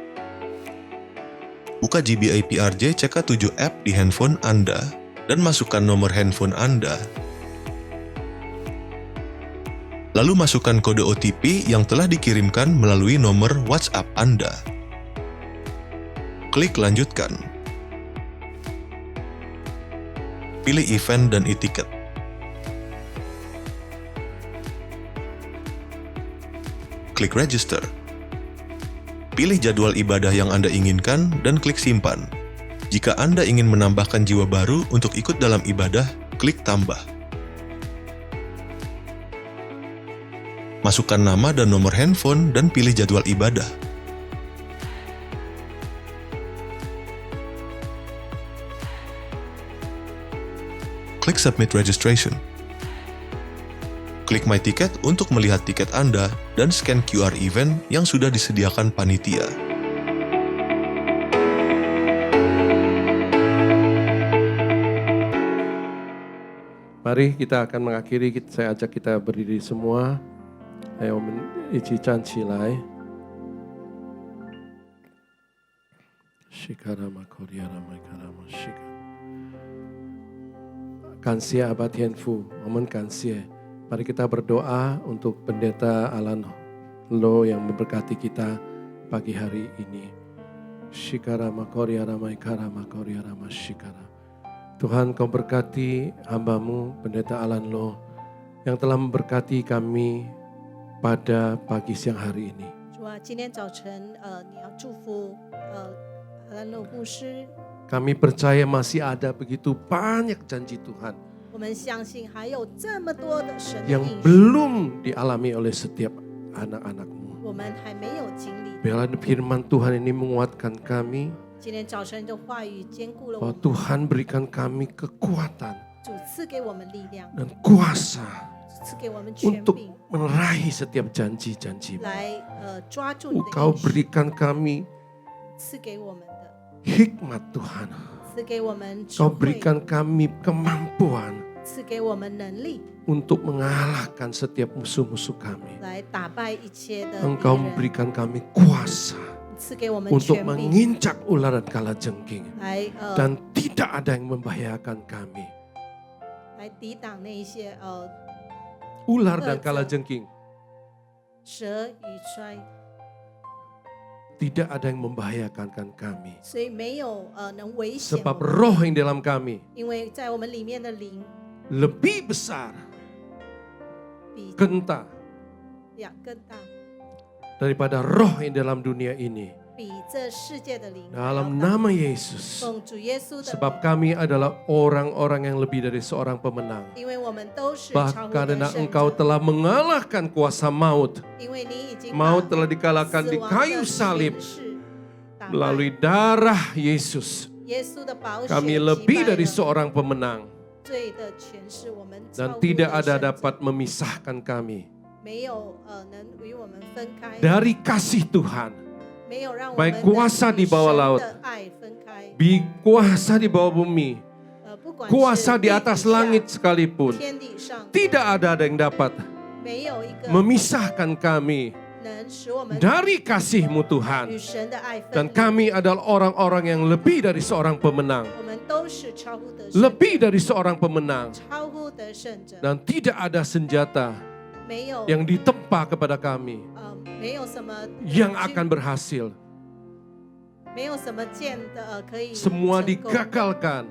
Buka GBI PRJ CK7 app di handphone Anda dan masukkan nomor handphone Anda. Lalu masukkan kode OTP yang telah dikirimkan melalui nomor WhatsApp Anda. Klik lanjutkan. Pilih event dan e-ticket. Klik register. Pilih jadwal ibadah yang Anda inginkan dan klik simpan. Jika Anda ingin menambahkan jiwa baru untuk ikut dalam ibadah, klik tambah. Masukkan nama dan nomor handphone dan pilih jadwal ibadah. Klik submit registration. Klik My Ticket untuk melihat tiket Anda dan scan QR event yang sudah disediakan panitia. Mari kita akan mengakhiri, saya ajak kita berdiri semua. Ayo一起站起来。感谢阿爸天父，我们感谢。Mari kita berdoa untuk pendeta Alan Lo yang memberkati kita pagi hari ini. Tuhan, Kau berkati hamba-Mu pendeta Alan Lo yang telah memberkati kami pada pagi siang hari ini. 主啊，今天早晨你要祝福阿兰路牧师。 Kami percaya masih ada begitu banyak janji Tuhan 我们相信还有这么多的神的 yang 应许， belum dialami oleh setiap anak-anak-Mu. 我们还没有经历。 Biarlah firman Tuhan ini menguatkan kami, 今天早晨的话语坚固了我 bahwa 们， Tuhan berikan kami kekuatan 主赐给我们力量， dan kuasa 赐给我们权 untuk 柄， meraih setiap janji-janji-Mu. 来抓住你的 Engkau 应许， berikan kami 赐给我们的， hikmat Tuhan. 赐给我们智 Kau 慧， berikan kami kemampuan 赐给我们能力， untuk mengalahkan setiap musuh-musuh kami. 来打败一切的敌 Engkau 人， memberikan kami kuasa 赐给我们 untuk 权柄， menginjak ular dan kalajengking. 来 Dan tidak ada yang membahayakan kami. 来抵挡那一些恶 Ular dan 者 kalajengking 蛇与衰， tidak ada yang membahayakan kami. 所以没有能危险我 Sebab 们， roh yang dalam kami 因为在我们里面的灵 lebih besar, 比 genta 更大， daripada roh yang dalam dunia ini. 比这世界的灵还要 Dalam 大。 nama Yesus. 奉主耶稣的 Sebab 名， kami adalah orang-orang yang lebih dari seorang pemenang. 因为我们都是超乎 Bahkan 得 karena 胜 Engkau 者， telah mengalahkan kuasa maut. 因为你已经 Maut 把 telah dikalahkan 死 di 亡 kayu 的 salib 权势打败 melalui darah Yesus. 耶稣的宝血 Kami 击 lebih 败 dari 了 seorang pemenang 罪的权势，我们超 dan 乎 tidak 得 ada 胜者 dapat memisahkan kami 没有能与我们分开， dari kasih Tuhan. 没有让我们 Baik kuasa 的 di 与 bawah 神 laut, 的爱分开， kuasa di bawah bumi, 不管 kuasa 是 di 地 atas 底下 langit sekalipun. 天地上， Tidak ada yang dapat 没有一个 memisahkan kami 能使我们 dari kasih-Mu 与 Tuhan. 神的爱分 Dan 离。 kami adalah orang-orang yang lebih dari seorang pemenang. 我们都是超乎得胜， Lebih dari seorang pemenang. 超乎得胜者， Dan tidak ada senjata 没有 yang ditempa kepada kami 没有什么 yang 军 akan berhasil. 没有什么剑的可以 Semua 成功， digagalkan.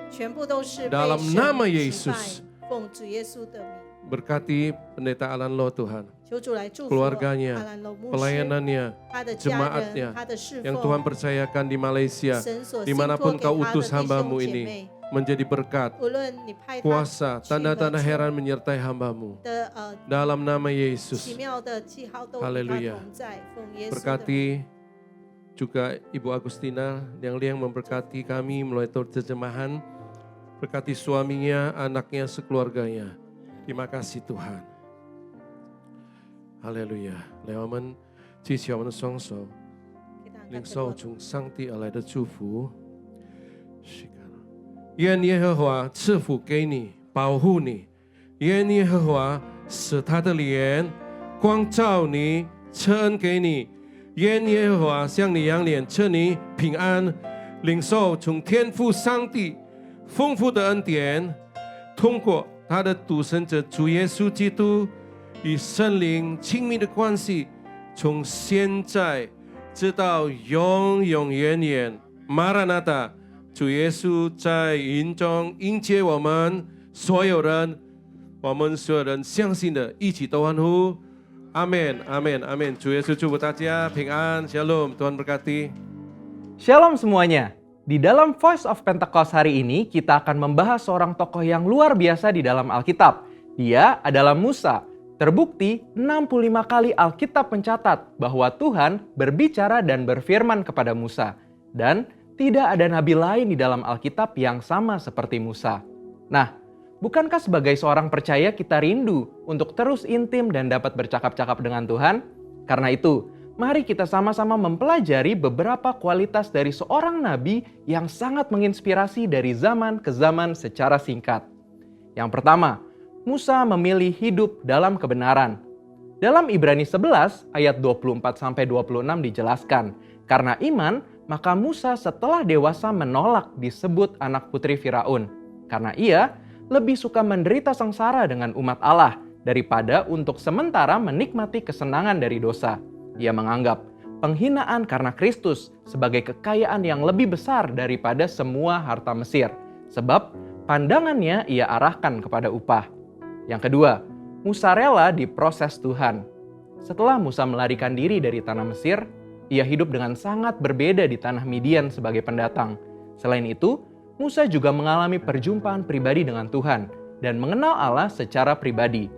全部都是被 Dalam 神 nama 击 Yesus. 败。奉主耶稣的名， Berkati pendeta Alan Lo Tuhan. 求主来祝福 Keluarganya, 阿兰罗牧师， Pelayanannya, 他的家 jemaatnya 人，他的侍 yang 奉， Tuhan percayakan di Malaysia. 神所信托 Dimanapun 给 Kau 他的 utus 弟兄 hamba-Mu 姐 ini 妹， menjadi berkat, 无论你派他 kuasa, 去 tanda-tanda 何处 heran menyertai hamba-Mu. 的 Dalam nama 奇 Yesus. 妙的记号都与他 Haleluya. 同在，奉耶稣的名。 Berkati juga Ibu Agustina yang memberkati kami melalui terjemahan. Berkati suaminya, anaknya, sekeluarganya. Terima kasih Tuhan. Haleluya. 来，我们举起我们的双手，领受从上帝而来的祝福。愿耶和华赐福给你，保护你；愿耶和华使他的脸光照你，赐恩给你；愿耶和华向你扬脸，赐你平安。领受从天父上帝丰富的恩典，通过他的独生者主耶稣基督与圣灵亲密的关系，从现在直到永永远远。马拉纳达，主耶稣在云中迎接我们所有人，我们所有人相信的，一起都欢呼。阿门，阿门，阿门。主耶稣祝福大家平安，Shalom， Tuhan berkati。 Shalom semuanya. Di dalam Voice of Pentecost hari ini kita akan membahas seorang tokoh yang luar biasa di dalam Alkitab. Dia adalah Musa. Terbukti 65 kali Alkitab mencatat bahwa Tuhan berbicara dan berfirman kepada Musa. Dan tidak ada nabi lain di dalam Alkitab yang sama seperti Musa. Nah, bukankah sebagai seorang percaya kita rindu untuk terus intim dan dapat bercakap-cakap dengan Tuhan? Karena itu, mari kita sama-sama mempelajari beberapa kualitas dari seorang nabi yang sangat menginspirasi dari zaman ke zaman secara singkat. Yang pertama, Musa memilih hidup dalam kebenaran. Dalam Ibrani 11 ayat 24-26 dijelaskan, karena iman maka Musa setelah dewasa menolak disebut anak putri Firaun, karena ia lebih suka menderita sengsara dengan umat Allah daripada untuk sementara menikmati kesenangan dari dosa. Ia menganggap penghinaan karena Kristus sebagai kekayaan yang lebih besar daripada semua harta Mesir, sebab pandangannya ia arahkan kepada upah. Yang kedua, Musa rela diproses Tuhan. Setelah Musa melarikan diri dari tanah Mesir, ia hidup dengan sangat berbeda di tanah Midian sebagai pendatang. Selain itu, Musa juga mengalami perjumpaan pribadi dengan Tuhan dan mengenal Allah secara pribadi.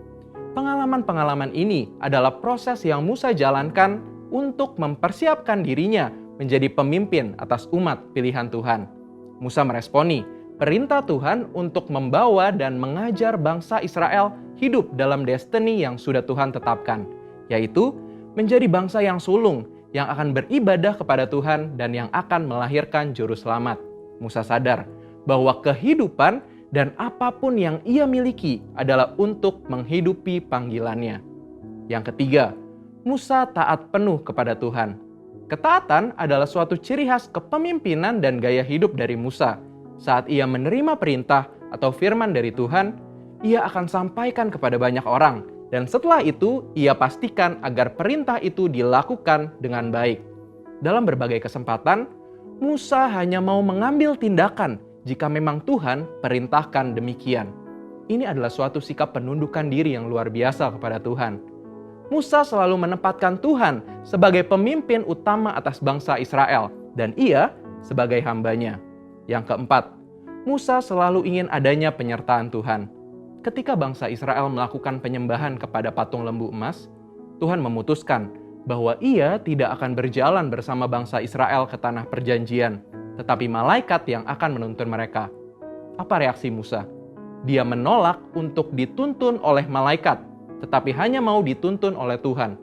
Pengalaman-pengalaman ini adalah proses yang Musa jalankan untuk mempersiapkan dirinya menjadi pemimpin atas umat pilihan Tuhan. Musa meresponi perintah Tuhan untuk membawa dan mengajar bangsa Israel hidup dalam destiny yang sudah Tuhan tetapkan, yaitu menjadi bangsa yang sulung, yang akan beribadah kepada Tuhan dan yang akan melahirkan juru selamat. Musa sadar bahwa kehidupan dan apapun yang ia miliki adalah untuk menghidupi panggilannya. Yang ketiga, Musa taat penuh kepada Tuhan. Ketaatan adalah suatu ciri khas kepemimpinan dan gaya hidup dari Musa. Saat ia menerima perintah atau firman dari Tuhan, ia akan sampaikan kepada banyak orang. Dan setelah itu, ia pastikan agar perintah itu dilakukan dengan baik. Dalam berbagai kesempatan, Musa hanya mau mengambil tindakan jika memang Tuhan perintahkan demikian. Ini adalah suatu sikap penundukan diri yang luar biasa kepada Tuhan. Musa selalu menempatkan Tuhan sebagai pemimpin utama atas bangsa Israel, dan ia sebagai hambanya. Yang keempat, Musa selalu ingin adanya penyertaan Tuhan. Ketika bangsa Israel melakukan penyembahan kepada patung lembu emas, Tuhan memutuskan bahwa ia tidak akan berjalan bersama bangsa Israel ke tanah perjanjian, tetapi malaikat yang akan menuntun mereka. Apa reaksi Musa? Dia menolak untuk dituntun oleh malaikat, tetapi hanya mau dituntun oleh Tuhan.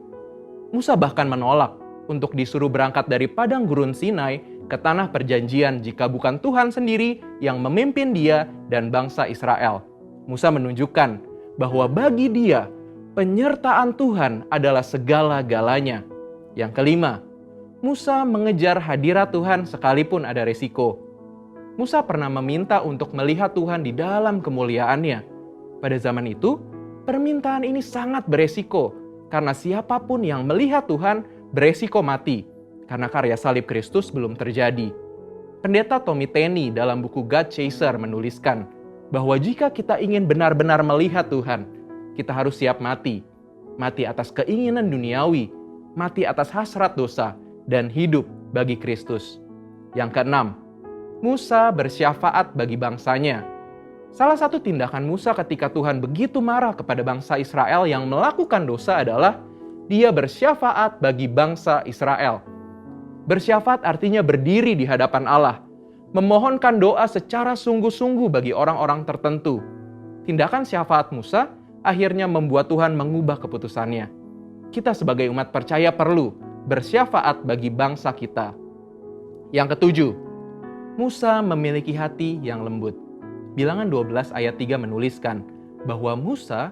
Musa bahkan menolak untuk disuruh berangkat dari padang gurun Sinai ke tanah perjanjian jika bukan Tuhan sendiri yang memimpin dia dan bangsa Israel. Musa menunjukkan bahwa bagi dia, penyertaan Tuhan adalah segala-galanya. Yang kelima, Musa mengejar hadirat Tuhan sekalipun ada resiko. Musa pernah meminta untuk melihat Tuhan di dalam kemuliaannya. Pada zaman itu, permintaan ini sangat beresiko, karena siapapun yang melihat Tuhan beresiko mati, karena karya salib Kristus belum terjadi. Pendeta Tommy Tenney dalam buku God Chaser menuliskan bahwa jika kita ingin benar-benar melihat Tuhan, kita harus siap mati. Mati atas keinginan duniawi, mati atas hasrat dosa, dan hidup bagi Kristus. Yang keenam, Musa bersyafaat bagi bangsanya. Salah satu tindakan Musa ketika Tuhan begitu marah kepada bangsa Israel yang melakukan dosa adalah dia bersyafaat bagi bangsa Israel. Bersyafaat artinya berdiri di hadapan Allah, memohonkan doa secara sungguh-sungguh bagi orang-orang tertentu. Tindakan syafaat Musa akhirnya membuat Tuhan mengubah keputusannya. Kita sebagai umat percaya perlu bersyafaat bagi bangsa kita. Yang ketujuh, Musa memiliki hati yang lembut. Bilangan 12 ayat 3 menuliskan bahwa Musa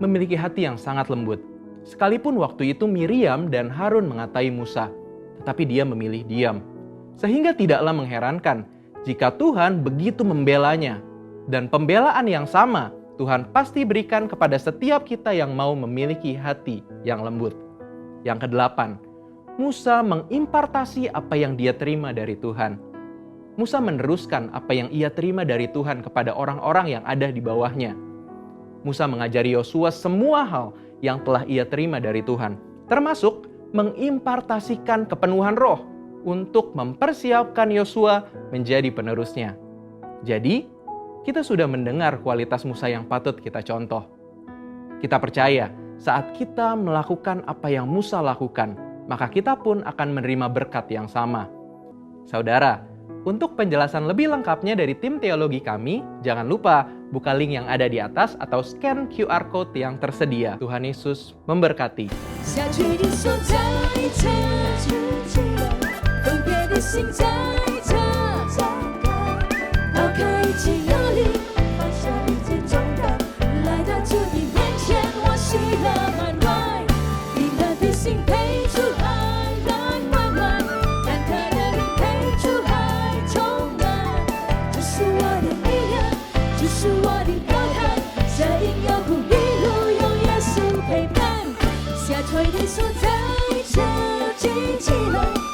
memiliki hati yang sangat lembut. Sekalipun waktu itu Miriam dan Harun mengatai Musa, tetapi dia memilih diam. Sehingga tidaklah mengherankan jika Tuhan begitu membelanya. Dan pembelaan yang sama Tuhan pasti berikan kepada setiap kita yang mau memiliki hati yang lembut. Yang kedelapan, Musa mengimpartasi apa yang dia terima dari Tuhan. Musa meneruskan apa yang ia terima dari Tuhan kepada orang-orang yang ada di bawahnya. Musa mengajari Yosua semua hal yang telah ia terima dari Tuhan, termasuk mengimpartasikan kepenuhan roh untuk mempersiapkan Yosua menjadi penerusnya. Jadi, kita sudah mendengar kualitas Musa yang patut kita contoh. Kita percaya saat kita melakukan apa yang Musa lakukan, maka kita pun akan menerima berkat yang sama. Saudara, untuk penjelasan lebih lengkapnya dari tim teologi kami, jangan lupa buka link yang ada di atas atau scan QR Code yang tersedia. Tuhan Yesus memberkati. 主是我的高台，这引诱苦一路有耶稣陪伴，下垂的所在就举起来。